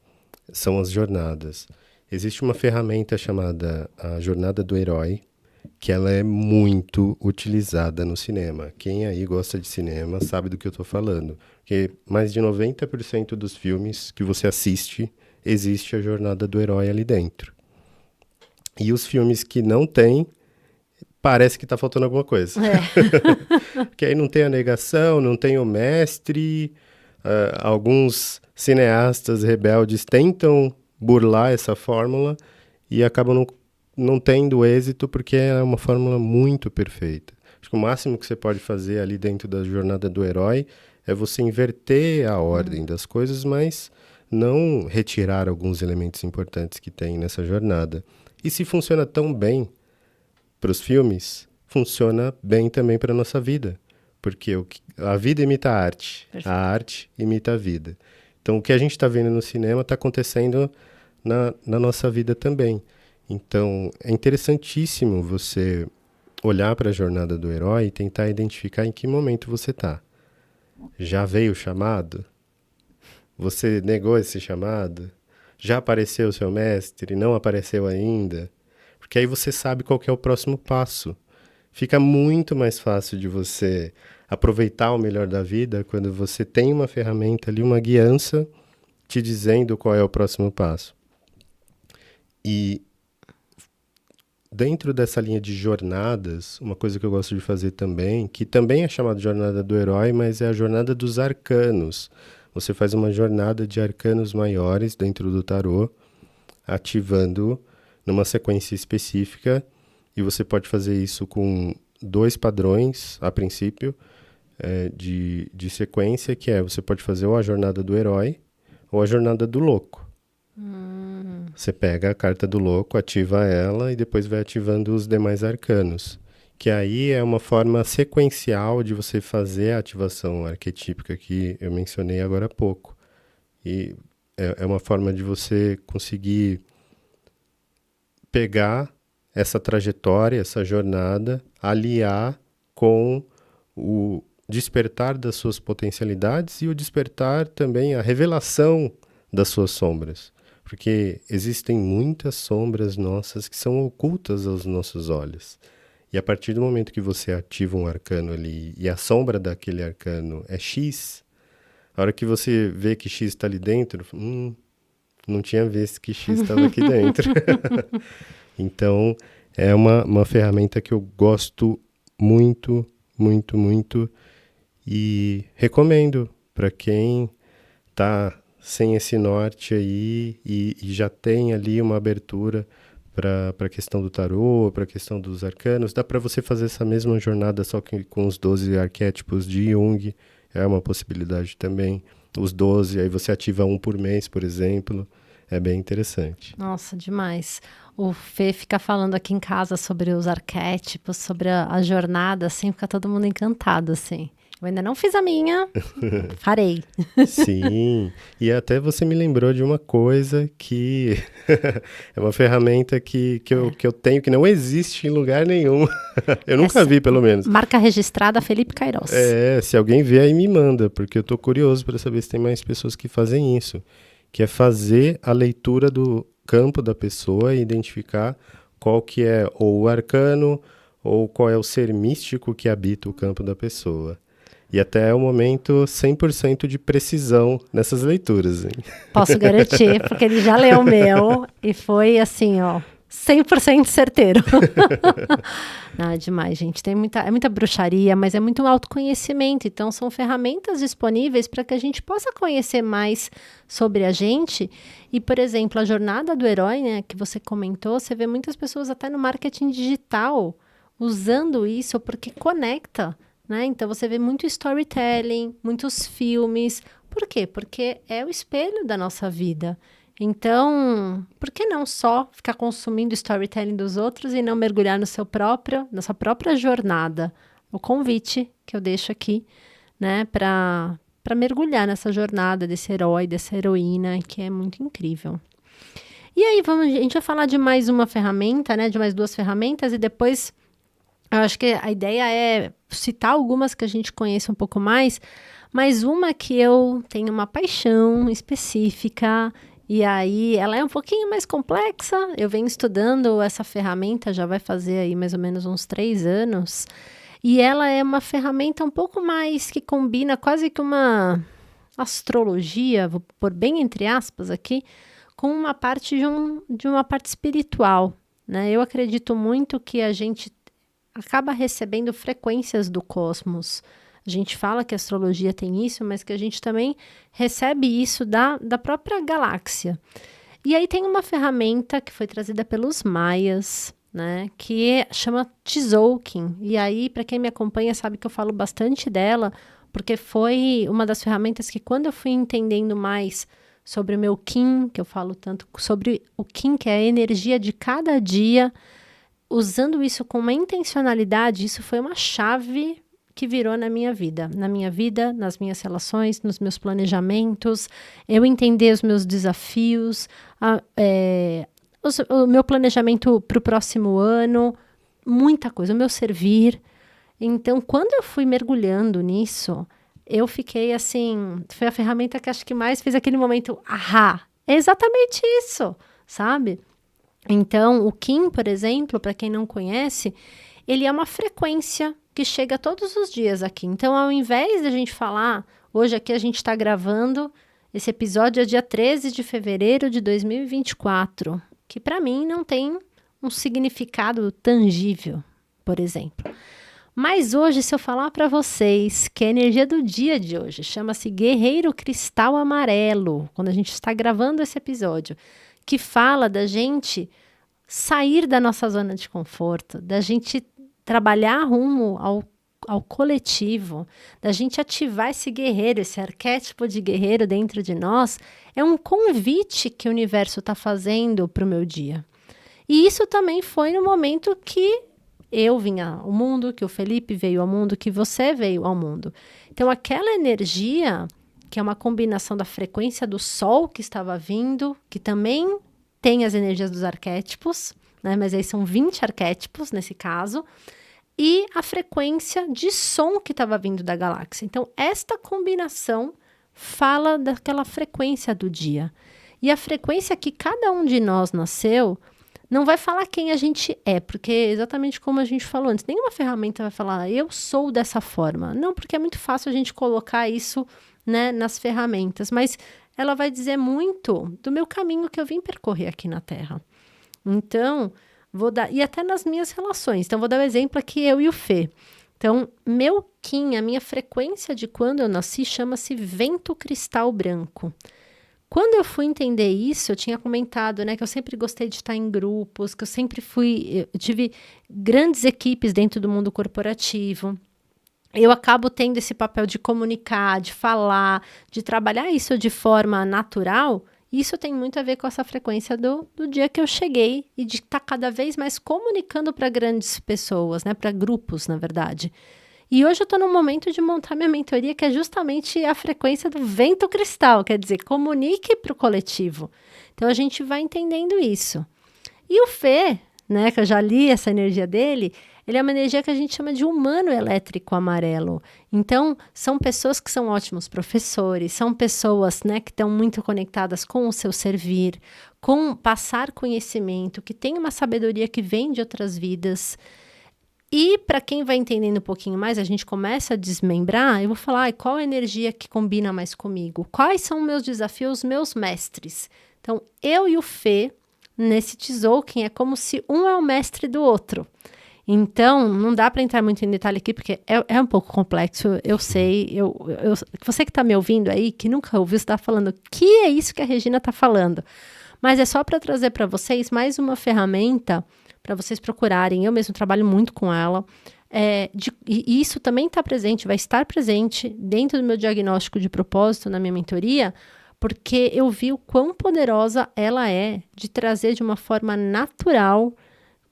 são as jornadas. Existe uma ferramenta chamada a Jornada do Herói, que ela é muito utilizada no cinema. Quem aí gosta de cinema sabe do que eu estou falando. Porque mais de 90% dos filmes que você assiste, existe a jornada do herói ali dentro. E os filmes que não tem, parece que está faltando alguma coisa. Porque aí não tem a negação, não tem o mestre. Alguns cineastas rebeldes tentam burlar essa fórmula e acabam não tendo êxito porque é uma fórmula muito perfeita. Acho que o máximo que você pode fazer ali dentro da jornada do herói é você inverter a ordem das coisas, mas não retirar alguns elementos importantes que tem nessa jornada. E se funciona tão bem para os filmes, funciona bem também para a nossa vida. Porque a vida imita a arte, a arte imita a vida. Então, o que a gente está vendo no cinema está acontecendo na nossa vida também. Então, é interessantíssimo você olhar para a jornada do herói e tentar identificar em que momento você está. Já veio o chamado? Você negou esse chamado? Já apareceu o seu mestre? Não apareceu ainda? Porque aí você sabe qual que é o próximo passo. Fica muito mais fácil de você aproveitar o melhor da vida quando você tem uma ferramenta ali, uma guiança, te dizendo qual é o próximo passo. E dentro dessa linha de jornadas, uma coisa que eu gosto de fazer também, que também é chamada de jornada do herói, mas é a jornada dos arcanos. Você faz uma jornada de arcanos maiores dentro do tarô, ativando numa sequência específica, e você pode fazer isso com 2 padrões, a princípio, de sequência, que você pode fazer ou a jornada do herói ou a jornada do louco. Você pega a carta do louco, ativa ela e depois vai ativando os demais arcanos. Que aí é uma forma sequencial de você fazer a ativação arquetípica que eu mencionei agora há pouco. E é uma forma de você conseguir pegar essa trajetória, essa jornada, aliar com o despertar das suas potencialidades e o despertar também, a revelação das suas sombras. Porque existem muitas sombras nossas que são ocultas aos nossos olhos. E a partir do momento que você ativa um arcano ali e a sombra daquele arcano é X, a hora que você vê que X está ali dentro, não tinha visto que X estava aqui dentro. Então, é uma ferramenta que eu gosto muito, muito, muito e recomendo para quem está sem esse norte aí e já tem ali uma abertura para a questão do tarô, para a questão dos arcanos. Dá para você fazer essa mesma jornada só que com os 12 arquétipos de Jung, é uma possibilidade também. Os 12, aí você ativa um por mês, por exemplo. É bem interessante. Nossa, demais. O Fê fica falando aqui em casa sobre os arquétipos, sobre a jornada, assim, fica todo mundo encantado, assim. Eu ainda não fiz a minha, farei. Sim, e até você me lembrou de uma coisa que é uma ferramenta que eu tenho, que não existe em lugar nenhum. Eu nunca vi, pelo menos. Marca registrada Felipe Queiroz. Se alguém vê aí me manda, porque eu tô curioso para saber se tem mais pessoas que fazem isso. Que é fazer a leitura do campo da pessoa e identificar qual que é ou o arcano ou qual é o ser místico que habita o campo da pessoa. E até o momento 100% de precisão nessas leituras. Hein? Posso garantir, porque ele já leu o meu e foi assim, 100% certeiro. Não, é demais, gente. É muita bruxaria, mas é muito autoconhecimento. Então, são ferramentas disponíveis para que a gente possa conhecer mais sobre a gente. E, por exemplo, a jornada do herói, né, que você comentou, você vê muitas pessoas até no marketing digital usando isso porque conecta, né? Então, você vê muito storytelling, muitos filmes. Por quê? Porque é o espelho da nossa vida. Então, por que não só ficar consumindo storytelling dos outros e não mergulhar na sua própria jornada? O convite que eu deixo aqui, né, para mergulhar nessa jornada desse herói, dessa heroína, que é muito incrível. E aí, a gente vai falar de mais uma ferramenta, né, de mais 2 ferramentas, e depois eu acho que a ideia é citar algumas que a gente conheça um pouco mais, mas uma que eu tenho uma paixão específica E aí, ela é um pouquinho mais complexa. Eu venho estudando essa ferramenta, já vai fazer aí mais ou menos uns 3 anos. E ela é uma ferramenta um pouco mais que combina quase que uma astrologia, vou pôr bem entre aspas aqui, com uma parte de uma parte espiritual, né? Eu acredito muito que a gente acaba recebendo frequências do cosmos. A gente fala que a astrologia tem isso, mas que a gente também recebe isso da própria galáxia. E aí tem uma ferramenta que foi trazida pelos maias, né, que chama Tzolk'in. E aí, para quem me acompanha, sabe que eu falo bastante dela, porque foi uma das ferramentas que quando eu fui entendendo mais sobre o meu Qin, que eu falo tanto sobre o Qin, que é a energia de cada dia, usando isso com uma intencionalidade, isso foi uma chave que virou na minha vida, nas minhas relações, nos meus planejamentos, eu entender os meus desafios, o meu planejamento para o próximo ano, muita coisa, o meu servir. Então, quando eu fui mergulhando nisso, eu fiquei assim, foi a ferramenta que acho que mais fez aquele momento, é exatamente isso, sabe? Então, o Qin, por exemplo, para quem não conhece, ele é uma frequência que chega todos os dias aqui. Então, ao invés de a gente falar, hoje aqui a gente está gravando, esse episódio é dia 13 de fevereiro de 2024, que para mim não tem um significado tangível, por exemplo. Mas hoje, se eu falar para vocês que a energia do dia de hoje chama-se Guerreiro Cristal Amarelo, quando a gente está gravando esse episódio, que fala da gente sair da nossa zona de conforto, da gente trabalhar rumo ao coletivo, da gente ativar esse guerreiro, esse arquétipo de guerreiro dentro de nós, é um convite que o universo está fazendo para o meu dia. E isso também foi no momento que eu vim ao mundo, que o Felipe veio ao mundo, que você veio ao mundo. Então, aquela energia, que é uma combinação da frequência do Sol que estava vindo, que também tem as energias dos arquétipos, né? Mas aí são 20 arquétipos nesse caso, e a frequência de som que estava vindo da galáxia. Então, esta combinação fala daquela frequência do dia. E a frequência que cada um de nós nasceu não vai falar quem a gente é, porque exatamente como a gente falou antes, nenhuma ferramenta vai falar, eu sou dessa forma. Não, porque é muito fácil a gente colocar isso, né, nas ferramentas, mas ela vai dizer muito do meu caminho que eu vim percorrer aqui na Terra. Então, vou dar, e até nas minhas relações. Então, vou dar um exemplo aqui, eu e o Fê. Então, meu Qin, a minha frequência de quando eu nasci, chama-se vento cristal branco. Quando eu fui entender isso, eu tinha comentado, né, que eu sempre gostei de estar em grupos, que eu tive grandes equipes dentro do mundo corporativo. Eu acabo tendo esse papel de comunicar, de falar, de trabalhar isso de forma natural. Isso tem muito a ver com essa frequência do dia que eu cheguei e de estar cada vez mais comunicando para grandes pessoas, né, para grupos, na verdade. E hoje eu estou no momento de montar minha mentoria, que é justamente a frequência do vento cristal, quer dizer, comunique para o coletivo. Então, a gente vai entendendo isso. E o Fê, né, que eu já li essa energia dele, ele é uma energia que a gente chama de humano elétrico amarelo. Então, são pessoas que são ótimos professores, são pessoas, né, que estão muito conectadas com o seu servir, com passar conhecimento, que tem uma sabedoria que vem de outras vidas. E para quem vai entendendo um pouquinho mais, a gente começa a desmembrar, eu vou falar qual a energia que combina mais comigo, quais são meus desafios, meus mestres. Então, eu e o Fê, nesse Tzolk'in, é como se um é o mestre do outro. Então, não dá para entrar muito em detalhe aqui, porque é um pouco complexo, eu sei. Você que está me ouvindo aí, que nunca ouviu, está falando, que é isso que a Regina está falando? Mas é só para trazer para vocês mais uma ferramenta para vocês procurarem. Eu mesmo trabalho muito com ela. E isso também está presente, vai estar presente dentro do meu diagnóstico de propósito na minha mentoria, porque eu vi o quão poderosa ela é de trazer de uma forma natural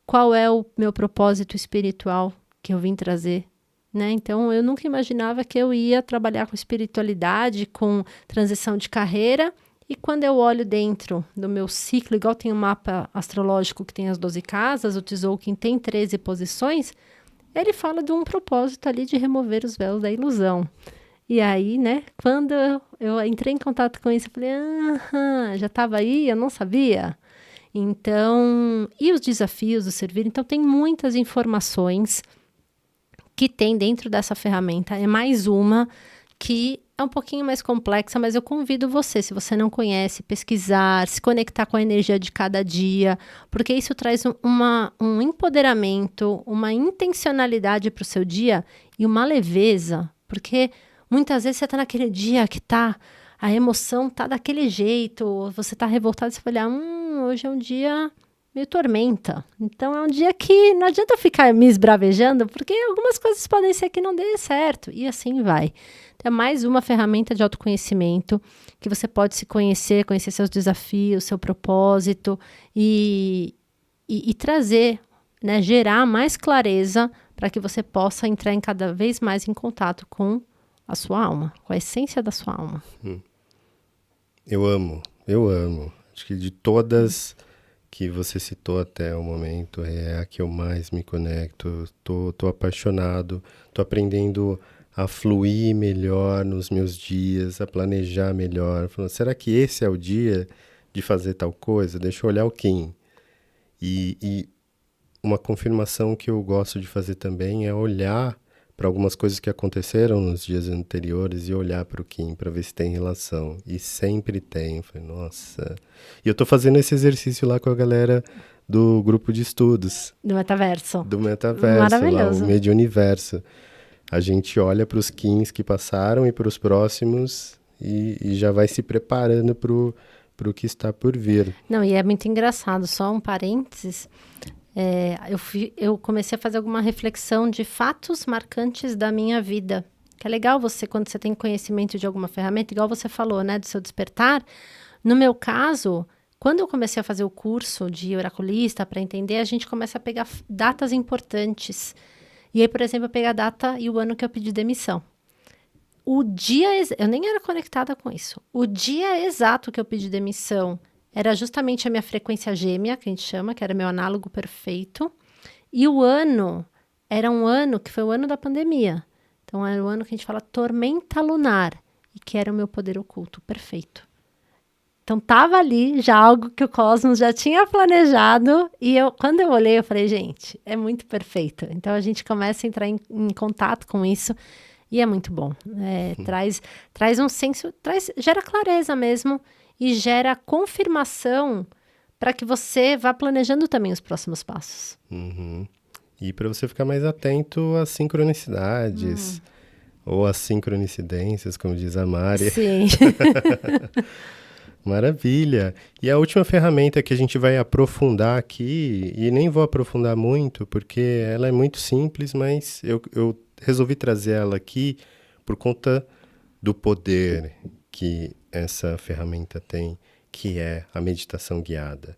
qual é o meu propósito espiritual que eu vim trazer, né? Então, eu nunca imaginava que eu ia trabalhar com espiritualidade, com transição de carreira. E quando eu olho dentro do meu ciclo, igual tem um mapa astrológico que tem as 12 casas, o Tzolk'in tem 13 posições, ele fala de um propósito ali de remover os véus da ilusão. E aí, né, quando eu entrei em contato com isso, eu falei, já estava aí, eu não sabia. Então, e os desafios do servir? Então, tem muitas informações que tem dentro dessa ferramenta. É mais uma que é um pouquinho mais complexa, mas eu convido você, se você não conhece, pesquisar, se conectar com a energia de cada dia, porque isso traz um empoderamento, uma intencionalidade para o seu dia e uma leveza, porque muitas vezes você está naquele dia que a emoção tá daquele jeito, você tá revoltado, você vai olhar, hoje é um dia meio tormenta. Então, é um dia que não adianta eu ficar me esbravejando, porque algumas coisas podem ser que não dê certo. E assim vai. Então, é mais uma ferramenta de autoconhecimento que você pode se conhecer, conhecer seus desafios, seu propósito e trazer, né, gerar mais clareza para que você possa entrar cada vez mais em contato com a sua alma, com a essência da sua alma. Eu amo. Acho que de todas que você citou até o momento, é a que eu mais me conecto. Tô apaixonado, tô aprendendo a fluir melhor nos meus dias, a planejar melhor. Falando, será que esse é o dia de fazer tal coisa? Deixa eu olhar o Kim. E uma confirmação que eu gosto de fazer também é olhar para algumas coisas que aconteceram nos dias anteriores e olhar para o Kim para ver se tem relação. E sempre tem. Eu falei, nossa. E eu tô fazendo esse exercício lá com a galera do grupo de estudos. Do metaverso. Do metaverso, lá, o Mediuniverso. A gente olha para os Kims que passaram e para os próximos e já vai se preparando para o que está por vir. Não, e é muito engraçado, só um parênteses. Eu comecei a fazer alguma reflexão de fatos marcantes da minha vida. Que é legal você, quando você tem conhecimento de alguma ferramenta, igual você falou, né, do seu despertar. No meu caso, quando eu comecei a fazer o curso de oraculista, para entender, a gente começa a pegar datas importantes. E aí, por exemplo, eu peguei a data e o ano que eu pedi demissão. Eu nem era conectada com isso. O dia exato que eu pedi demissão era justamente a minha frequência gêmea, que a gente chama, que era meu análogo perfeito. E o ano era um ano que foi o ano da pandemia. Então, era o ano que a gente fala tormenta lunar, e que era o meu poder oculto perfeito. Então, estava ali já algo que o cosmos já tinha planejado. E quando eu olhei, eu falei, gente, é muito perfeito. Então, a gente começa a entrar em contato com isso. E é muito bom. Traz um senso, gera clareza mesmo. E gera confirmação para que você vá planejando também os próximos passos. Uhum. E para você ficar mais atento às sincronicidades, ou às sincronicidências, como diz a Mari. Sim. Maravilha! E a última ferramenta que a gente vai aprofundar aqui, e nem vou aprofundar muito, porque ela é muito simples, mas eu resolvi trazer ela aqui por conta do poder que essa ferramenta tem, que é a meditação guiada.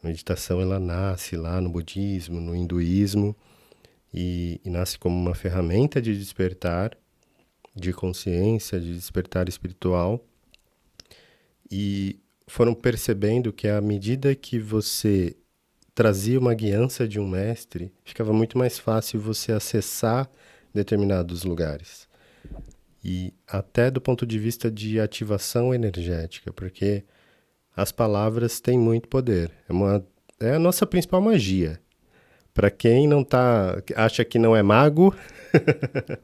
A meditação, ela nasce lá no budismo, no hinduísmo, e nasce como uma ferramenta de despertar, de consciência, de despertar espiritual. E foram percebendo que à medida que você trazia uma guiança de um mestre, ficava muito mais fácil você acessar determinados lugares. E até do ponto de vista de ativação energética, porque as palavras têm muito poder. É a nossa principal magia. Para quem acha que não é mago...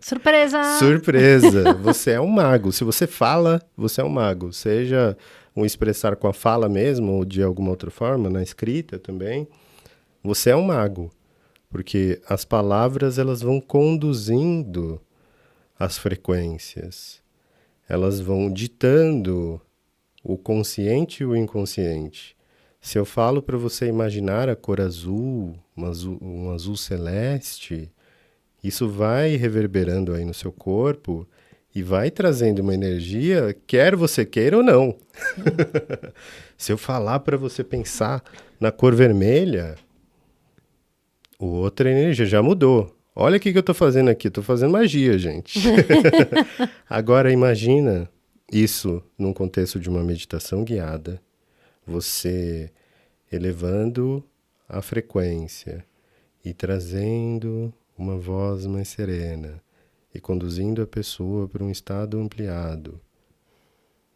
Surpresa! Surpresa! Você é um mago. Se você fala, você é um mago. Seja um expressar com a fala mesmo, ou de alguma outra forma, na escrita também. Você é um mago. Porque as palavras, elas vão conduzindo as frequências. Elas vão ditando o consciente e o inconsciente. Se eu falo para você imaginar a cor azul, um azul celeste, isso vai reverberando aí no seu corpo e vai trazendo uma energia, quer você queira ou não. Se eu falar para você pensar na cor vermelha, outra energia já mudou. Olha o que eu estou fazendo aqui, estou fazendo magia, gente. Agora imagina isso num contexto de uma meditação guiada, você elevando a frequência e trazendo uma voz mais serena e conduzindo a pessoa para um estado ampliado.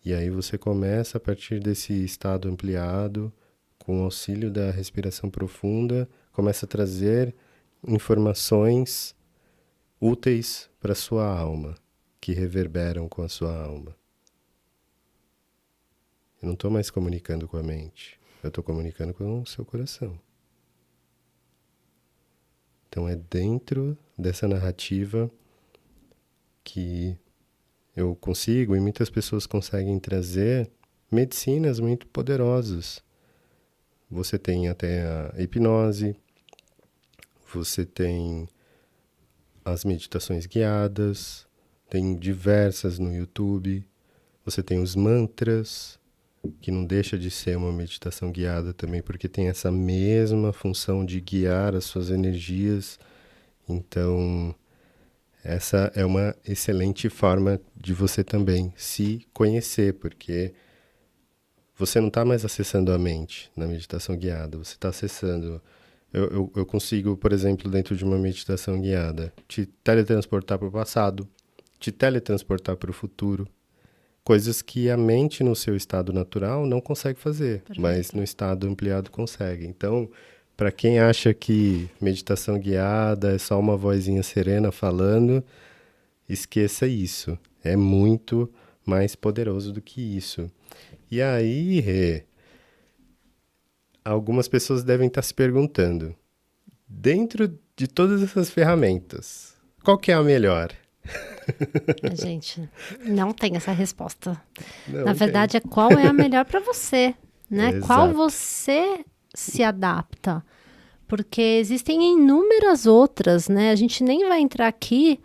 E aí você começa, a partir desse estado ampliado, com o auxílio da respiração profunda, começa a trazer informações úteis para a sua alma, que reverberam com a sua alma. Eu não estou mais comunicando com a mente, eu estou comunicando com o seu coração. Então é dentro dessa narrativa que eu consigo, e muitas pessoas conseguem trazer, medicinas muito poderosas. Você tem até a hipnose, você tem as meditações guiadas, tem diversas no YouTube, você tem os mantras, que não deixa de ser uma meditação guiada também, porque tem essa mesma função de guiar as suas energias. Então, essa é uma excelente forma de você também se conhecer, porque você não está mais acessando a mente na meditação guiada, você está acessando... Eu consigo, por exemplo, dentro de uma meditação guiada, te teletransportar para o passado, te teletransportar para o futuro, coisas que a mente no seu estado natural não consegue fazer, Perfeito. Mas no estado ampliado consegue. Então, para quem acha que meditação guiada é só uma vozinha serena falando, esqueça isso. É muito mais poderoso do que isso. E aí, Rê, algumas pessoas devem estar se perguntando, dentro de todas essas ferramentas, qual que é a melhor? Gente, não tem essa resposta. Não Na tem. verdade, é qual é a melhor para você, né? Exato. Qual você se adapta. Porque existem inúmeras outras, né? A gente nem vai entrar aqui,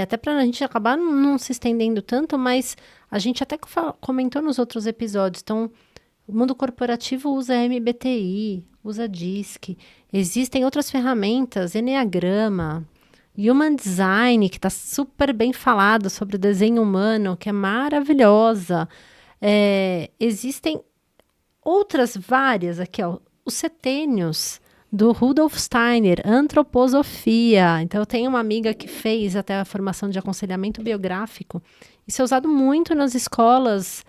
até para a gente acabar não se estendendo tanto, mas a gente até comentou nos outros episódios. Então, o mundo corporativo usa MBTI, usa DISC. Existem outras ferramentas, Enneagrama, Human Design, que está super bem falado sobre o desenho humano, que é maravilhosa. Existem outras várias aqui, ó, os setênios do Rudolf Steiner, antroposofia. Então, eu tenho uma amiga que fez até a formação de aconselhamento biográfico. Isso é usado muito nas escolas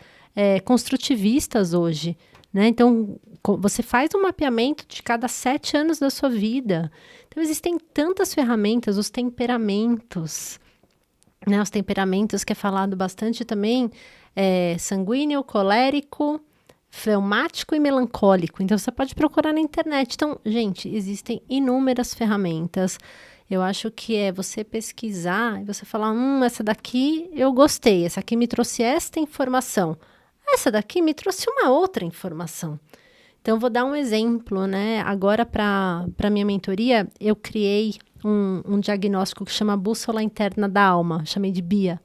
construtivistas hoje, né? Então, você faz um mapeamento de cada 7 anos da sua vida. Então, existem tantas ferramentas, os temperamentos, né? Os temperamentos que é falado bastante também, sanguíneo, colérico, fleumático e melancólico. Então, você pode procurar na internet. Então, gente, existem inúmeras ferramentas. Eu acho que é você pesquisar e você falar, essa daqui eu gostei, essa aqui me trouxe esta informação. Essa daqui me trouxe uma outra informação. Então, vou dar um exemplo, né? Agora, para minha mentoria, eu criei um diagnóstico que chama Bússola Interna da Alma, chamei de BIA.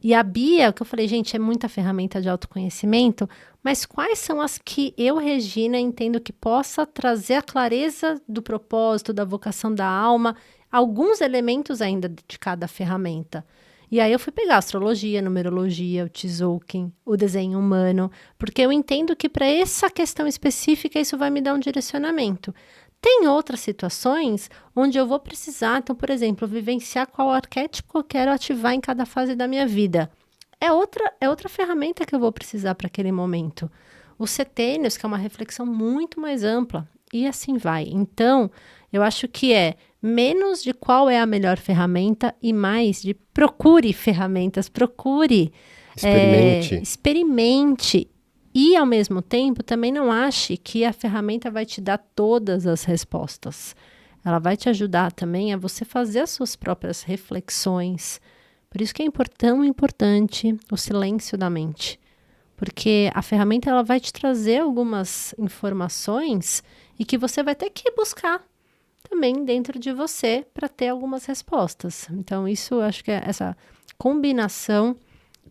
E a BIA, o que eu falei, gente, é muita ferramenta de autoconhecimento, mas quais são as que eu, Regina, entendo que possa trazer a clareza do propósito, da vocação da alma, alguns elementos ainda de cada ferramenta. E aí eu fui pegar a astrologia, numerologia, o Tzolk'in, o desenho humano, porque eu entendo que para essa questão específica isso vai me dar um direcionamento. Tem outras situações onde eu vou precisar, então, por exemplo, vivenciar qual arquétipo eu quero ativar em cada fase da minha vida. É outra ferramenta que eu vou precisar para aquele momento. Os setênios, que é uma reflexão muito mais ampla, e assim vai. Então, eu acho que é menos de qual é a melhor ferramenta e mais de procure ferramentas, procure, experimente. E, ao mesmo tempo, também não ache que a ferramenta vai te dar todas as respostas. Ela vai te ajudar também a você fazer as suas próprias reflexões. Por isso que é tão importante o silêncio da mente. Porque a ferramenta ela vai te trazer algumas informações e que você vai ter que buscar também dentro de você para ter algumas respostas. Então, isso eu acho que é essa combinação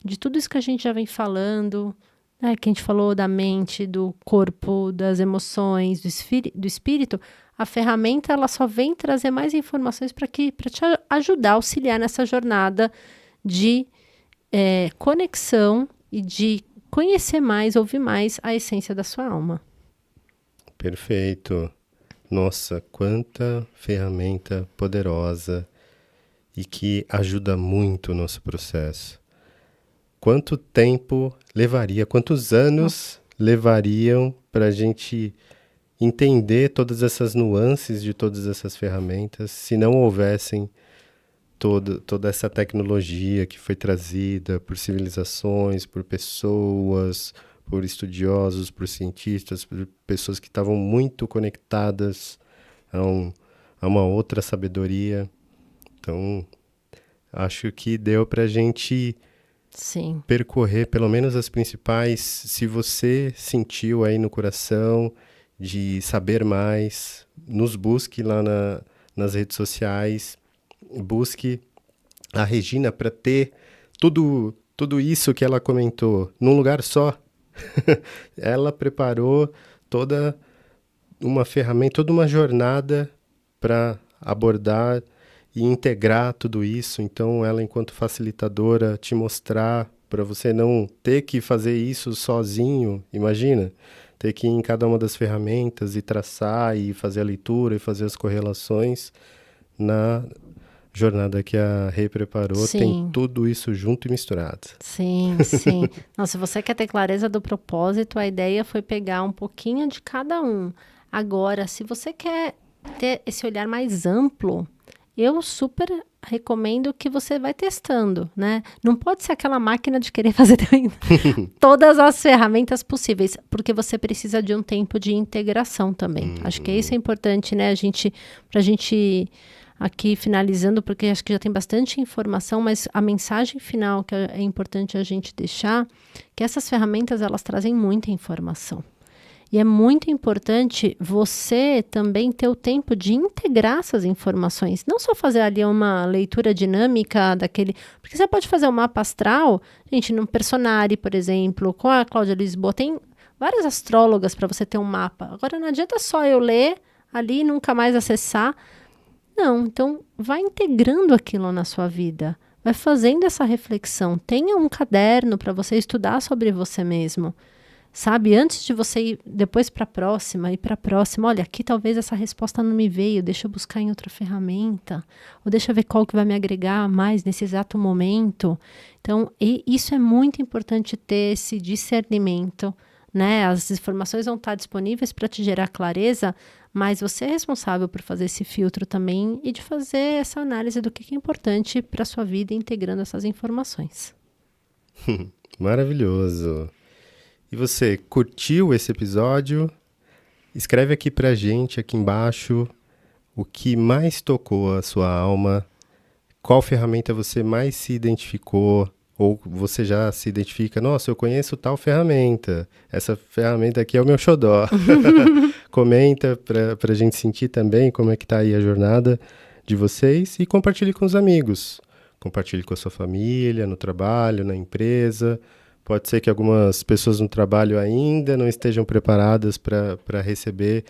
de tudo isso que a gente já vem falando, né, que a gente falou da mente, do corpo, das emoções, do espírito, a ferramenta ela só vem trazer mais informações para te ajudar, auxiliar nessa jornada de conexão e de conhecer mais, ouvir mais a essência da sua alma. Perfeito. Nossa, quanta ferramenta poderosa. e que ajuda muito o nosso processo. Quanto tempo levaria, quantos anos levariam para a gente entender todas essas nuances de todas essas ferramentas se não houvessem toda essa tecnologia que foi trazida por civilizações, por pessoas, por estudiosos, por cientistas, por pessoas que estavam muito conectadas a uma outra sabedoria. Então, acho que deu para a gente percorrer pelo menos as principais. Se você sentiu aí no coração de saber mais, nos busque lá nas redes sociais, busque a Regina para ter tudo isso que ela comentou num lugar só. Ela preparou toda uma ferramenta, toda uma jornada para abordar e integrar tudo isso. Então, ela, enquanto facilitadora, te mostrar para você não ter que fazer isso sozinho. Imagina, ter que ir em cada uma das ferramentas e traçar e fazer a leitura e fazer as correlações. Na jornada que a Rê preparou, tem tudo isso junto e misturado. Sim. Não, se você quer ter clareza do propósito, a ideia foi pegar um pouquinho de cada um. Agora, se você quer ter esse olhar mais amplo, eu super recomendo que você vai testando, né? Não pode ser aquela máquina de querer fazer todas as ferramentas possíveis, porque você precisa de um tempo de integração também. Acho que isso é importante, né? Pra gente aqui finalizando, porque acho que já tem bastante informação, mas a mensagem final que é importante a gente deixar, que essas ferramentas, elas trazem muita informação. E é muito importante você também ter o tempo de integrar essas informações. Não só fazer ali uma leitura dinâmica daquele... Porque você pode fazer um mapa astral, gente, no Personari, por exemplo, com a Cláudia Lisboa, tem várias astrólogas para você ter um mapa. Agora, não adianta só eu ler ali e nunca mais acessar. Não, então vai integrando aquilo na sua vida. Vai fazendo essa reflexão. Tenha um caderno para você estudar sobre você mesmo. Sabe, antes de você ir depois para a próxima, olha, aqui talvez essa resposta não me veio, deixa eu buscar em outra ferramenta, ou deixa eu ver qual que vai me agregar mais nesse exato momento. Então, isso é muito importante ter esse discernimento, né? As informações vão estar disponíveis para te gerar clareza, mas você é responsável por fazer esse filtro também e de fazer essa análise do que é importante para a sua vida, integrando essas informações. Maravilhoso! E você, curtiu esse episódio? Escreve aqui pra gente, aqui embaixo, o que mais tocou a sua alma, qual ferramenta você mais se identificou, ou você já se identifica, nossa, eu conheço tal ferramenta, essa ferramenta aqui é o meu xodó. Comenta pra gente sentir também como é que tá aí a jornada de vocês e compartilhe com os amigos. Compartilhe com a sua família, no trabalho, na empresa. Pode ser que algumas pessoas no trabalho ainda não estejam preparadas para receber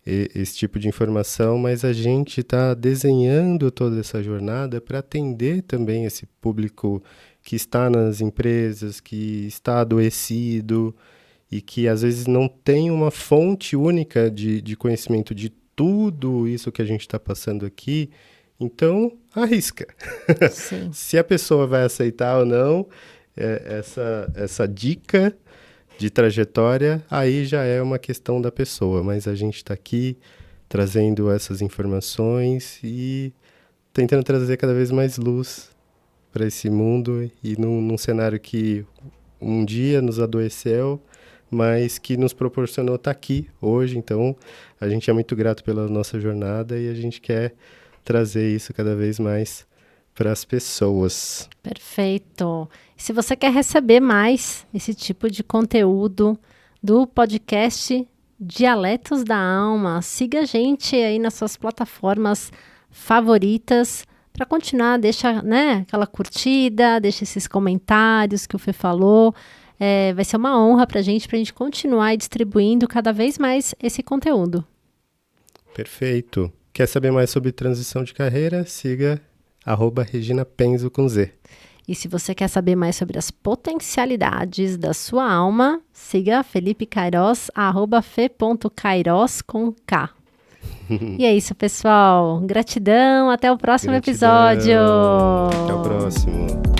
esse tipo de informação, mas a gente está desenhando toda essa jornada para atender também esse público que está nas empresas, que está adoecido e que às vezes não tem uma fonte única de conhecimento de tudo isso que a gente está passando aqui. Então, arrisca. Se a pessoa vai aceitar ou não, essa dica de trajetória, aí já é uma questão da pessoa, mas a gente está aqui trazendo essas informações e tentando trazer cada vez mais luz para esse mundo e num cenário que um dia nos adoeceu, mas que nos proporcionou estar aqui hoje. Então, a gente é muito grato pela nossa jornada e a gente quer trazer isso cada vez mais para as pessoas. Perfeito. Se você quer receber mais esse tipo de conteúdo do podcast Dialetos da Alma, siga a gente aí nas suas plataformas favoritas para continuar, deixa, né, aquela curtida, deixa esses comentários que o Fê falou. Vai ser uma honra para a gente continuar distribuindo cada vez mais esse conteúdo. Perfeito. Quer saber mais sobre transição de carreira? Siga @Regina Penzo com Z. E se você quer saber mais sobre as potencialidades da sua alma, siga Felipe Queiroz, @fe.queiroz com K. E é isso, pessoal. Gratidão. Até o próximo Gratidão. episódio. Até o próximo.